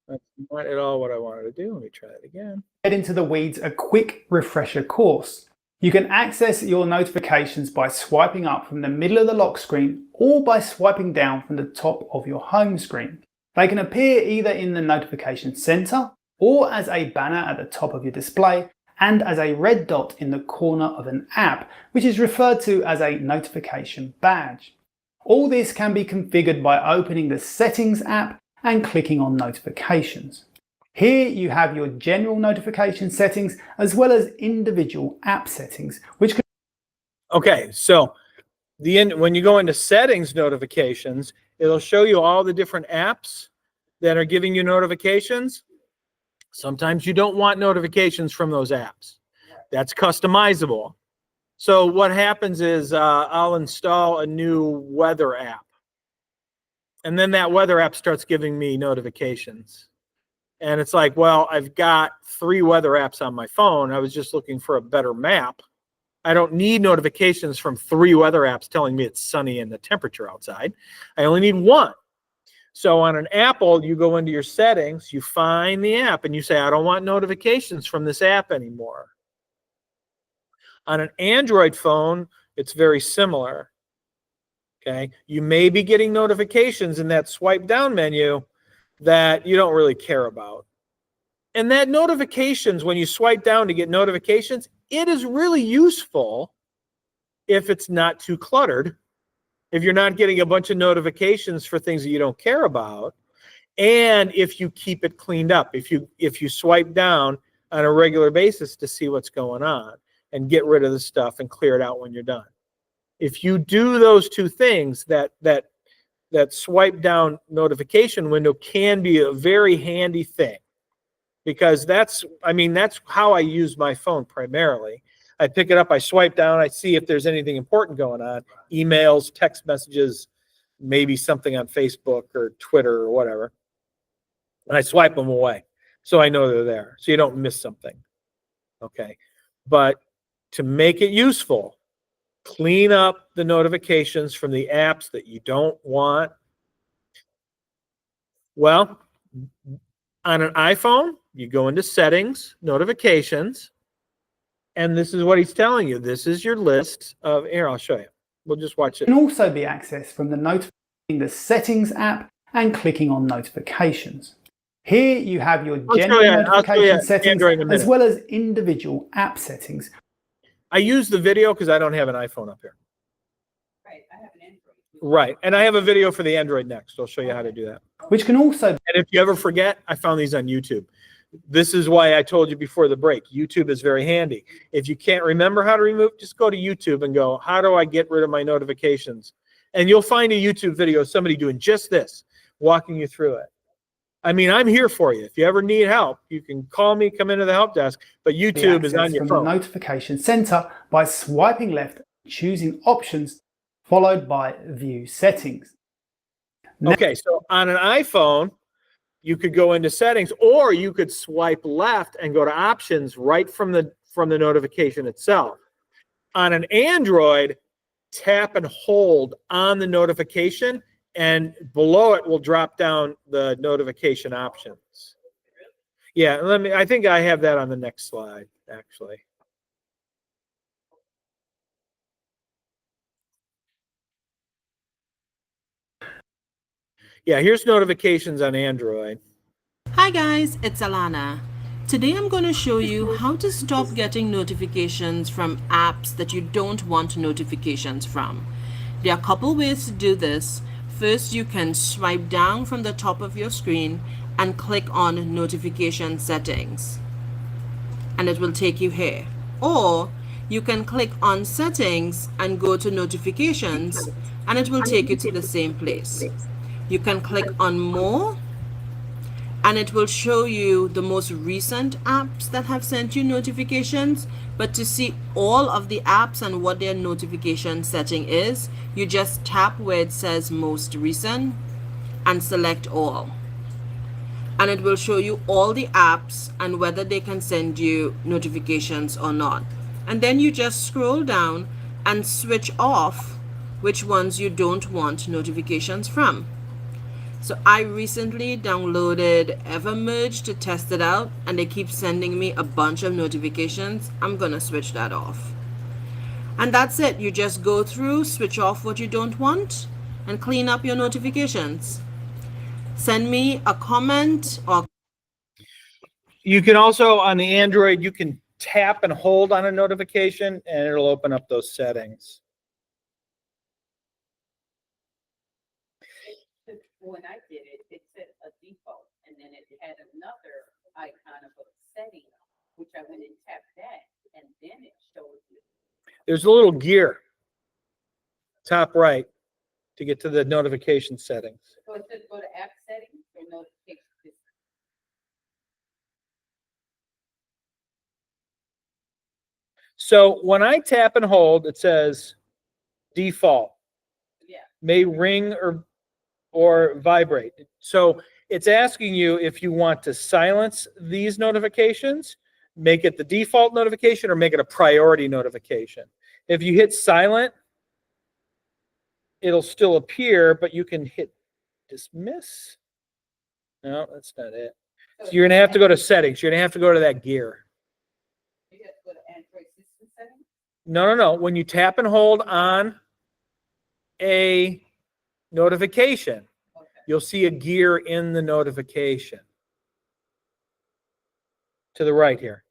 That's not at all what I wanted to do. Let me try it again. into the weeds, a quick refresher course. You can access your notifications by swiping up from the middle of the lock screen or by swiping down from the top of your home screen. They can appear either in the notification center or as a banner at the top of your display and as a red dot in the corner of an app, which is referred to as a notification badge. All this can be configured by opening the Settings app and clicking on Notifications. Here you have your general notification settings as well as individual app settings, which can... Okay, so when you go into Settings notifications, it'll show you all the different apps that are giving you notifications. Sometimes you don't want notifications from those apps. That's customizable. So what happens is I'll install a new weather app. And then that weather app starts giving me notifications. And it's like, well, I've got 3 weather apps on my phone. I was just looking for a better map. I don't need notifications from 3 weather apps telling me it's sunny and the temperature outside. I only need 1. So on an Apple, you go into your settings, you find the app, and you say, I don't want notifications from this app anymore. On an Android phone, it's very similar. Okay, you may be getting notifications in that swipe down menu that you don't really care about. And that notifications, when you swipe down to get notifications, it is really useful if it's not too cluttered, if you're not getting a bunch of notifications for things that you don't care about, and if you keep it cleaned up, if you swipe down on a regular basis to see what's going on and get rid of the stuff and clear it out when you're done. If you do those 2 things, that swipe down notification window can be a very handy thing, because that's how I use my phone primarily. I pick it up, I swipe down, I see if there's anything important going on, emails, text messages, maybe something on Facebook or Twitter or whatever, and I swipe them away so I know they're there, so you don't miss something. Okay. But to make it useful, clean up the notifications from the apps that you don't want. Well, on an iPhone, you go into settings, notifications, and this is what he's telling you. This is your list of, here, I'll show you. We'll just watch it. Can also be accessed from the Settings app and clicking on Notifications. Here you have your I'll show general you- I'll show notification you settings Android in a as minute. well as individual app settings. I use the video because I don't have an iPhone up here. Right, I have an Android. Right. And I have a video for the Android next. I'll show you how to do that. Which can also And if you ever forget, I found these on YouTube. This is why I told you before the break. YouTube is very handy. If you can't remember how to remove, just go to YouTube and go, how do I get rid of my notifications? And you'll find a YouTube video of somebody doing just this, walking you through it. I mean, I'm here for you. If you ever need help, you can call me, come into the help desk, but be YouTube is on accessed your from the phone. Notification Center by swiping left, choosing Options, followed by View Settings. Okay, so on an iPhone, you could go into settings, or you could swipe left and go to options right from the notification itself. On an Android, tap and hold on the notification, and below it will drop down the notification options. Yeah, I think I have that on the next slide, actually. Yeah, here's notifications on Android. Hi guys, it's Alana. Today I'm going to show you how to stop getting notifications from apps that you don't want notifications from. There are a couple ways to do this. First, you can swipe down from the top of your screen and click on Notification Settings, and it will take you here. Or you can click on Settings and go to Notifications, and it will take you to the same place. You can click on More, and it will show you the most recent apps that have sent you notifications. But to see all of the apps and what their notification setting is, you just tap where it says Most Recent and select All. And it will show you all the apps and whether they can send you notifications or not. And then you just scroll down and switch off which ones you don't want notifications from. So I recently downloaded Evermerge to test it out, and they keep sending me a bunch of notifications. I'm gonna switch that off. And that's it. You just go through, switch off what you don't want, and clean up your notifications. Send me a comment or You can also, on the Android, you can tap and hold on a notification, and it'll open up those settings. When I did it, it said a default, and then it had another icon of a setting, which I went and tapped that, and then it showed you. There's a little gear, top right, to get to the notification settings. So it says go to app settings or notifications. So when I tap and hold, it says default, Yeah, may ring or vibrate. So it's asking you if you want to silence these notifications, make it the default notification, or make it a priority notification. If you hit silent, it'll still appear, but you can hit dismiss. No, that's not it. So you're gonna have to go to settings. You're gonna have to go to that gear. you have to go to Android system settings. No. When you tap and hold on a notification, Okay. you'll see a gear in the notification. To the right here.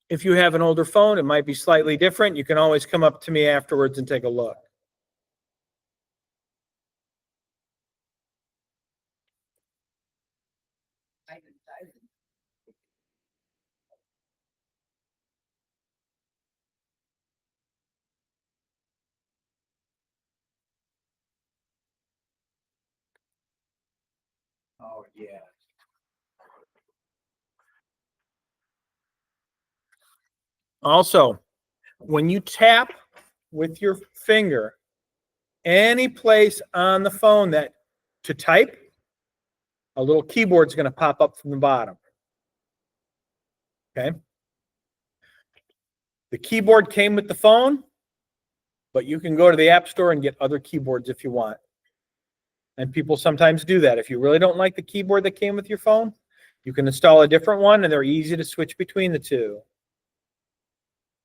If you have an older phone, it might be slightly different. You can always come up to me afterwards and take a look. I didn't. Oh, yeah. Also, when you tap with your finger any place on the phone that to type, a little keyboard's going to pop up from the bottom. Okay. The keyboard came with the phone, but you can go to the App Store and get other keyboards if you want. And people sometimes do that. If you really don't like the keyboard that came with your phone, you can install a different one, and they're easy to switch between the two.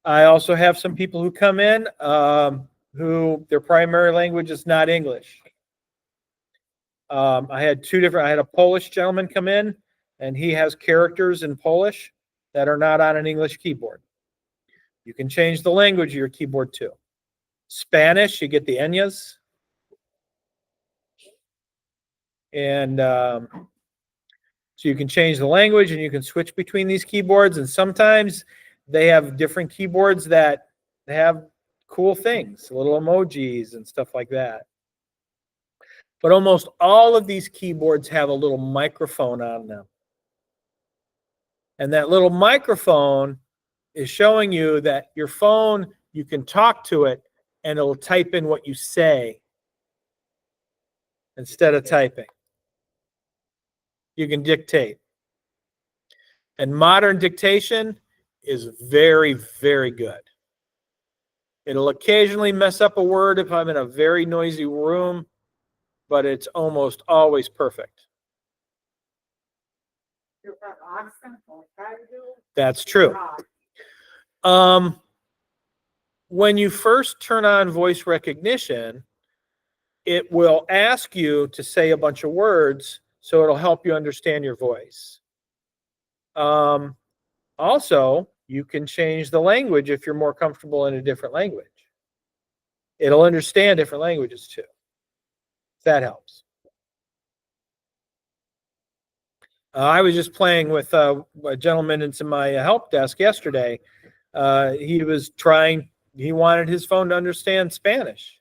I also have some people who come in who their primary language is not English. I had a Polish gentleman come in, and he has characters in Polish that are not on an English keyboard. You can change the language of your keyboard too. Spanish, you get the ñas. And so you can change the language, and you can switch between these keyboards. And sometimes they have different keyboards that have cool things, little emojis and stuff like that. But almost all of these keyboards have a little microphone on them. And that little microphone is showing you that your phone, you can talk to it, and it'll type in what you say instead of typing. You can dictate. And modern dictation is very, very good. It'll occasionally mess up a word if I'm in a very noisy room, but it's almost always perfect. That's true. When you first turn on voice recognition, it will ask you to say a bunch of words, so it'll help you understand your voice. Also, you can change the language if you're more comfortable in a different language. It'll understand different languages too. That helps. I was just playing with a gentleman into my help desk yesterday. He wanted his phone to understand Spanish.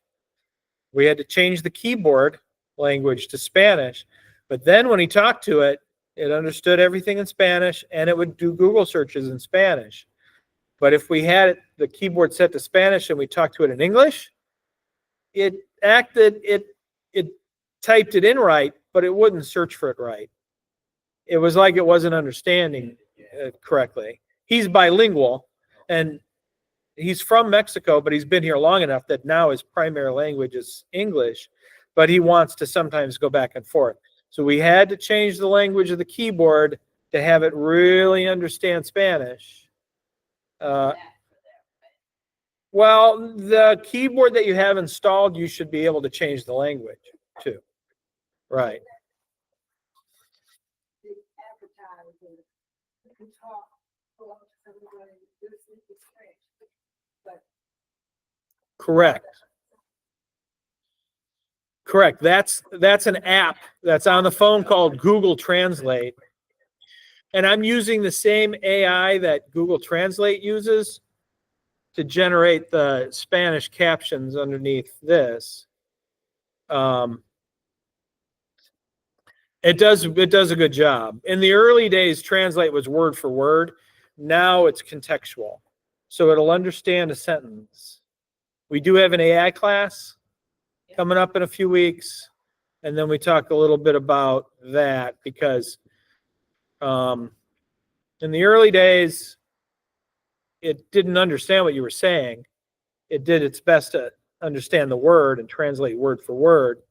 We had to change the keyboard language to Spanish, but then when he talked to it, it understood everything in Spanish, and it would do Google searches in Spanish. But if we had the keyboard set to Spanish and we talked to it in English, it typed it in right, but it wouldn't search for it right. It was like it wasn't understanding it correctly. He's bilingual, and he's from Mexico, but he's been here long enough that now his primary language is English, but he wants to sometimes go back and forth. So we had to change the language of the keyboard to have it really understand Spanish. Well, the keyboard that you have installed, you should be able to change the language too. Right. Correct. Correct. That's an app that's on the phone called Google Translate. And I'm using the same AI that Google Translate uses to generate the Spanish captions underneath this. It does a good job. In the early days, Translate was word for word. Now it's contextual. So it'll understand a sentence. We do have an AI class coming up in a few weeks, and then we talk a little bit about that because in the early days, it didn't understand what you were saying. It did its best to understand the word and translate word for word.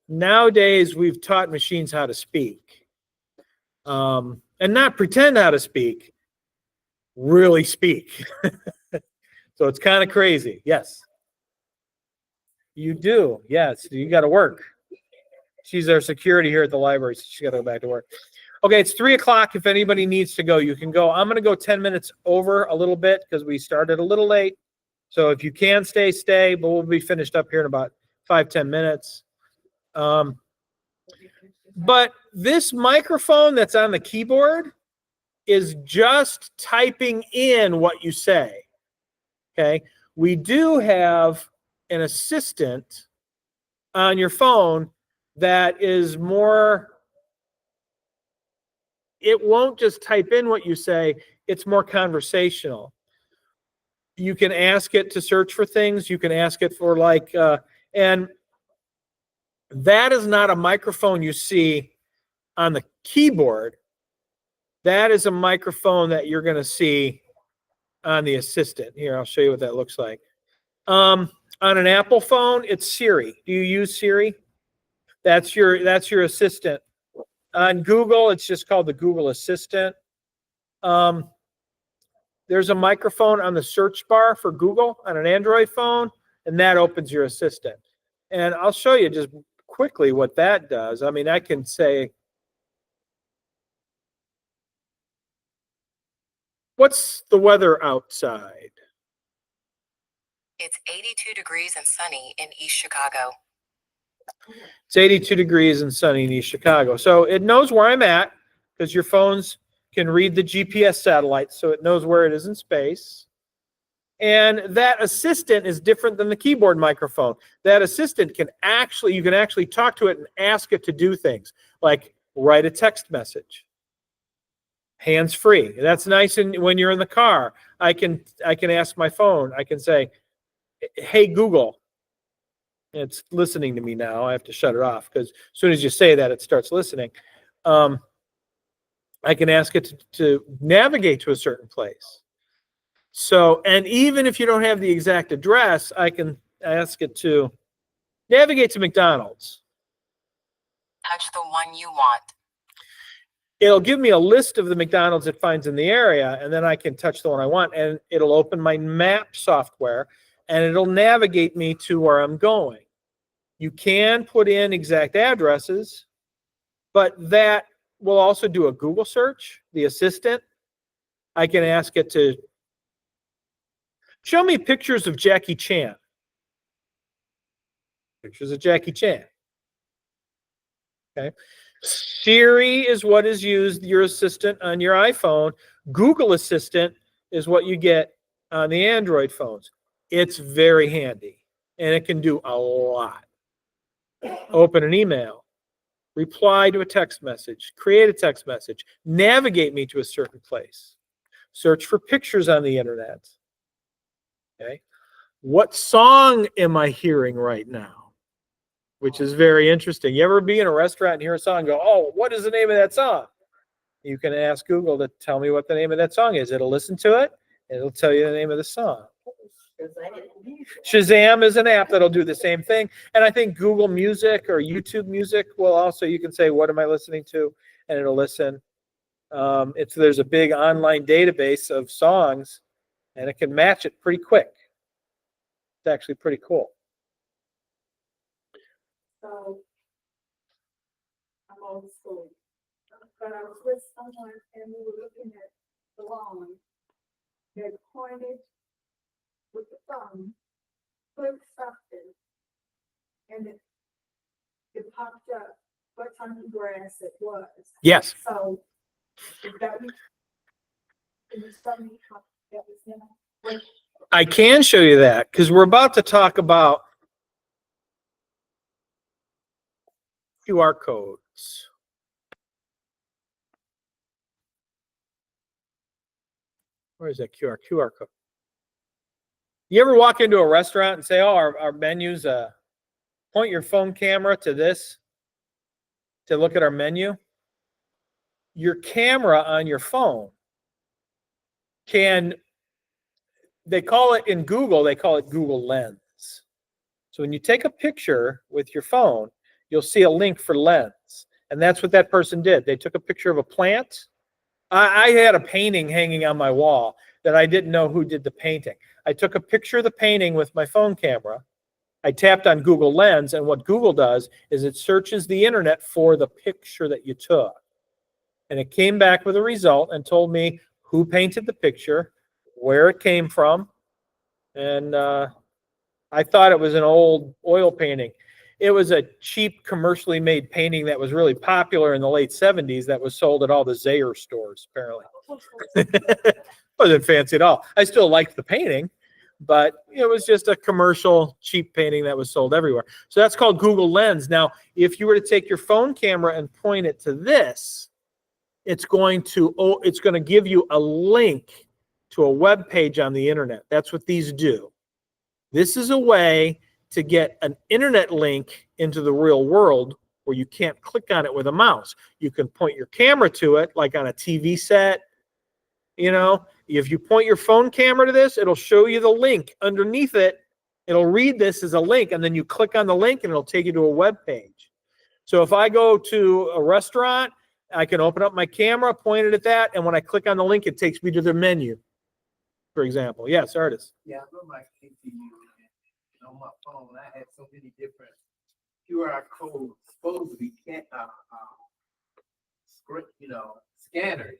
Nowadays, we've taught machines how to speak, and not pretend how to speak, really speak. So it's kind of crazy. Yes. You do. Yes. You got to work. She's our security here at the library, so she's got to go back to work. Okay, it's 3:00. If anybody needs to go, you can go. I'm going to go 10 minutes over a little bit because we started a little late. So if you can stay, but we'll be finished up here in about 5-10 minutes. But this microphone that's on the keyboard is just typing in what you say. Okay, we do have an assistant on your phone that is more, it won't just type in what you say, it's more conversational. You can ask it to search for things, you can ask it for and that is not a microphone you see on the keyboard, that is a microphone that you're going to see on the Assistant. Here, I'll show you what that looks like. On an Apple phone, it's Siri. Do you use Siri? That's your assistant. On Google, it's just called the Google Assistant. There's a microphone on the search bar for Google on an Android phone, and that opens your assistant. And I'll show you just quickly what that does. I mean, I can say, what's the weather outside? It's 82 degrees and sunny in East Chicago. It's 82 degrees and sunny in East Chicago. So it knows where I'm at because your phones can read the GPS satellite, so it knows where it is in space. And that assistant is different than the keyboard microphone. That assistant can actually, you can actually talk to it and ask it to do things like write a text message. Hands-free. That's nice when you're in the car. I can ask my phone. I can say, hey, Google. It's listening to me now. I have to shut it off because as soon as you say that, it starts listening. I can ask it to navigate to a certain place. So, and even if you don't have the exact address, I can ask it to navigate to McDonald's. Touch the one you want. It'll give me a list of the McDonald's it finds in the area, and then I can touch the one I want, and it'll open my map software, and it'll navigate me to where I'm going. You can put in exact addresses, but that will also do a Google search, the assistant. I can ask it to show me pictures of Jackie Chan. Pictures of Jackie Chan. Okay. Siri is what is used, your assistant on your iPhone. Google Assistant is what you get on the Android phones. It's very handy, and it can do a lot. Open an email, reply to a text message, create a text message, navigate me to a certain place, search for pictures on the internet. Okay. What song am I hearing right now? Which is very interesting. You ever be in a restaurant and hear a song and go, oh, what is the name of that song? You can ask Google to tell me what the name of that song is. It'll listen to it, and it'll tell you the name of the song. Shazam is an app that'll do the same thing. And I think Google Music or YouTube Music will also, you can say, what am I listening to? And it'll listen. There's a big online database of songs, and it can match it pretty quick. It's actually pretty cool. So I'm old school, but I was with someone and we were looking at the lawn. They pointed with the thumb, click something, and it popped up what kind of grass it was. Yes. So is that can you tell me how that was done? I can show you that because we're about to talk about QR codes. Where is that QR code? You ever walk into a restaurant and say, oh, our menus, point your phone camera to this to look at our menu? Your camera on your phone can, they call it in Google, they call it Google Lens. So when you take a picture with your phone, you'll see a link for Lens. And that's what that person did. They took a picture of a plant. I had a painting hanging on my wall that I didn't know who did the painting. I took a picture of the painting with my phone camera. I tapped on Google Lens, and what Google does is it searches the internet for the picture that you took. And it came back with a result and told me who painted the picture, where it came from, and I thought it was an old oil painting. It was a cheap, commercially made painting that was really popular in the late 70s that was sold at all the Zayre stores, apparently. Wasn't fancy at all. I still liked the painting, but it was just a commercial, cheap painting that was sold everywhere. So that's called Google Lens. Now, if you were to take your phone camera and point it to this, it's going to give you a link to a web page on the internet. That's what these do. This is a way to get an internet link into the real world where you can't click on it with a mouse. You can point your camera to it, like on a TV set. You know, if you point your phone camera to this, it'll show you the link underneath it. It'll read this as a link, and then you click on the link and it'll take you to a web page. So if I go to a restaurant, I can open up my camera, point it at that, and when I click on the link, it takes me to the menu, for example. Yes, Artis. Yeah, I remember I came to you and on my phone, I had so many different QR codes, supposedly script, scanners.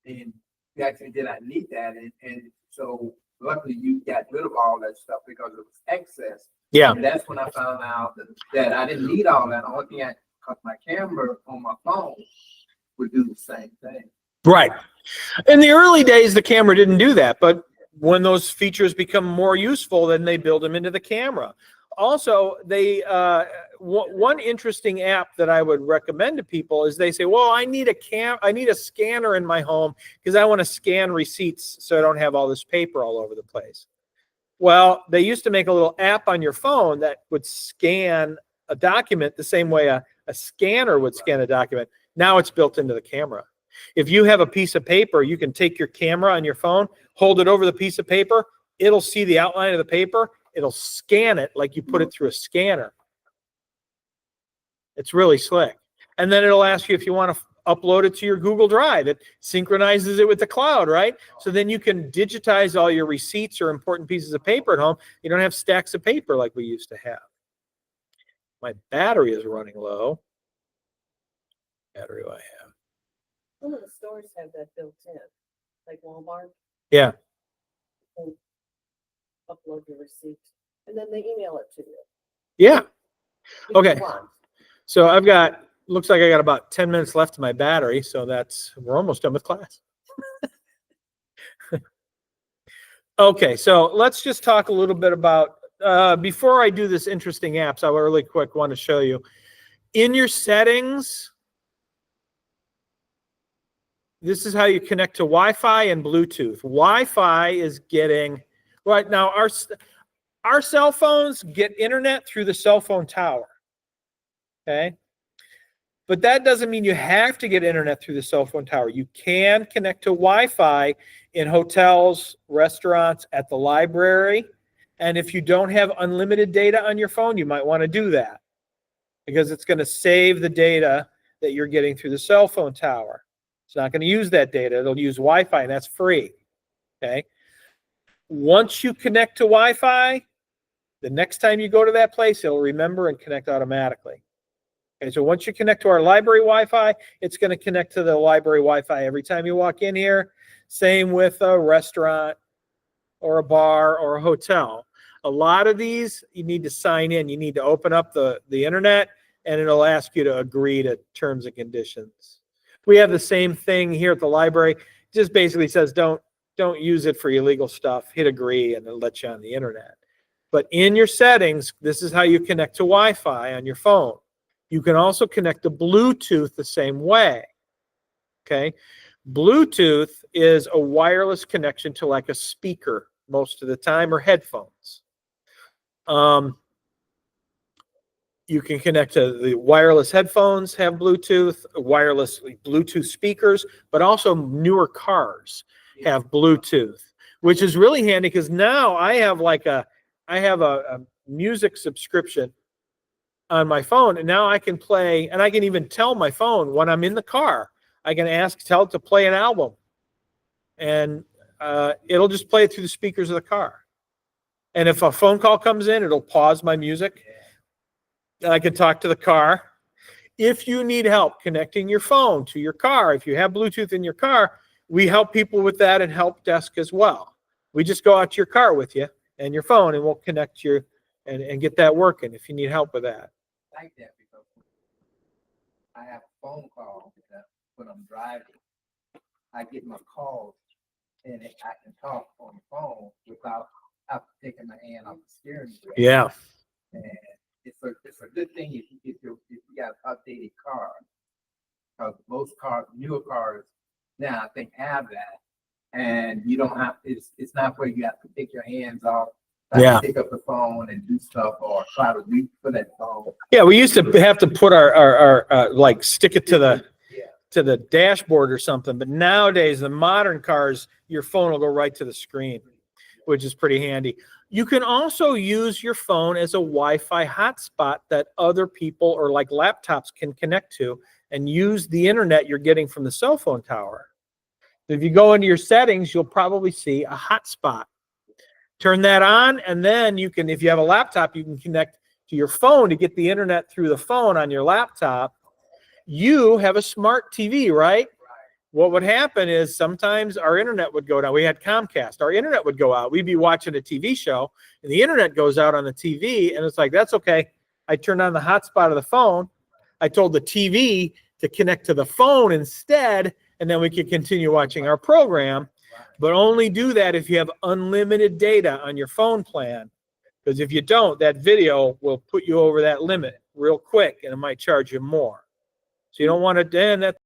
And you actually did not need that. And so luckily you got rid of all that stuff because it was excess. Yeah. And that's when I found out that I didn't need all that. The only thing because my camera on my phone would do the same thing. Right. In the early days, the camera didn't do that, but when those features become more useful, then they build them into the camera. Also, one interesting app that I would recommend to people is they say, well, I need a scanner in my home because I want to scan receipts so I don't have all this paper all over the place. Well, they used to make a little app on your phone that would scan a document the same way a scanner would scan a document. Now it's built into the camera. If you have a piece of paper, you can take your camera on your phone, hold it over the piece of paper, it'll see the outline of the paper, it'll scan it like you put it through a scanner. It's really slick. And then it'll ask you if you want to upload it to your Google Drive. It synchronizes it with the cloud, right? So then you can digitize all your receipts or important pieces of paper at home. You don't have stacks of paper like we used to have. My battery is running low. Battery do I have? Some of the stores have that built in, like Walmart. Yeah. You can upload your receipt and then they email it to you. Yeah. if you Okay. want. So looks like I got about 10 minutes left to my battery. So we're almost done with class. Okay. So let's just talk a little bit about, before I do this interesting apps, I really quick want to show you in your settings. This is how you connect to Wi-Fi and Bluetooth. Wi-Fi is getting, right now our cell phones get internet through the cell phone tower. Okay. But that doesn't mean you have to get internet through the cell phone tower. You can connect to Wi-Fi in hotels, restaurants, at the library. And if you don't have unlimited data on your phone, you might want to do that because it's going to save the data that you're getting through the cell phone tower. It's not going to use that data. It'll use Wi-Fi, and that's free. Okay. Once you connect to Wi-Fi, the next time you go to that place, it'll remember and connect automatically. Okay, so once you connect to our library Wi-Fi, it's going to connect to the library Wi-Fi every time you walk in here. Same with a restaurant or a bar or a hotel. A lot of these, you need to sign in. You need to open up the internet, and it'll ask you to agree to terms and conditions. We have the same thing here at the library. It just basically says don't use it for illegal stuff. Hit agree, and it'll let you on the internet. But in your settings, this is how you connect to Wi-Fi on your phone. You can also connect to Bluetooth the same way. Okay. Bluetooth is a wireless connection to like a speaker most of the time, or headphones. You can connect to the wireless headphones, have Bluetooth, wireless Bluetooth speakers, but also newer cars have Bluetooth, which is really handy because now I have a music subscription on my phone, and now I can play, and I can even tell my phone when I'm in the car. I can tell it to play an album, and it'll just play it through the speakers of the car. And if a phone call comes in, it'll pause my music, and I can talk to the car. If you need help connecting your phone to your car, if you have Bluetooth in your car, we help people with that and help desk as well. We just go out to your car with you and your phone, and we'll connect you and get that working if you need help with that. Like that because I have a phone call when I'm driving. I get my calls and I can talk on the phone without taking my hand off the steering wheel. Yeah. And it's a good thing if you got an updated car. Because most newer cars now I think have that. And you don't have, it's not where you have to take your hands off I Yeah. can pick up the phone and do stuff or try to reach for that phone. Yeah, we used to have to put our like stick it to the Yeah. to the dashboard or something, but nowadays the modern cars, your phone will go right to the screen, which is pretty handy. You can also use your phone as a Wi-Fi hotspot that other people or like laptops can connect to and use the internet you're getting from the cell phone tower. If you go into your settings, you'll probably see a hotspot. Turn that on, and then you can, if you have a laptop, you can connect to your phone to get the internet through the phone on your laptop. You have a smart TV, right? What would happen is sometimes our internet would go down. We had Comcast. Our internet would go out. We'd be watching a TV show, and the internet goes out on the TV, and it's like, that's okay. I turned on the hotspot of the phone. I told the TV to connect to the phone instead, and then we could continue watching our program. But only do that if you have unlimited data on your phone plan. Because if you don't, that video will put you over that limit real quick, and it might charge you more. So you don't want to, and that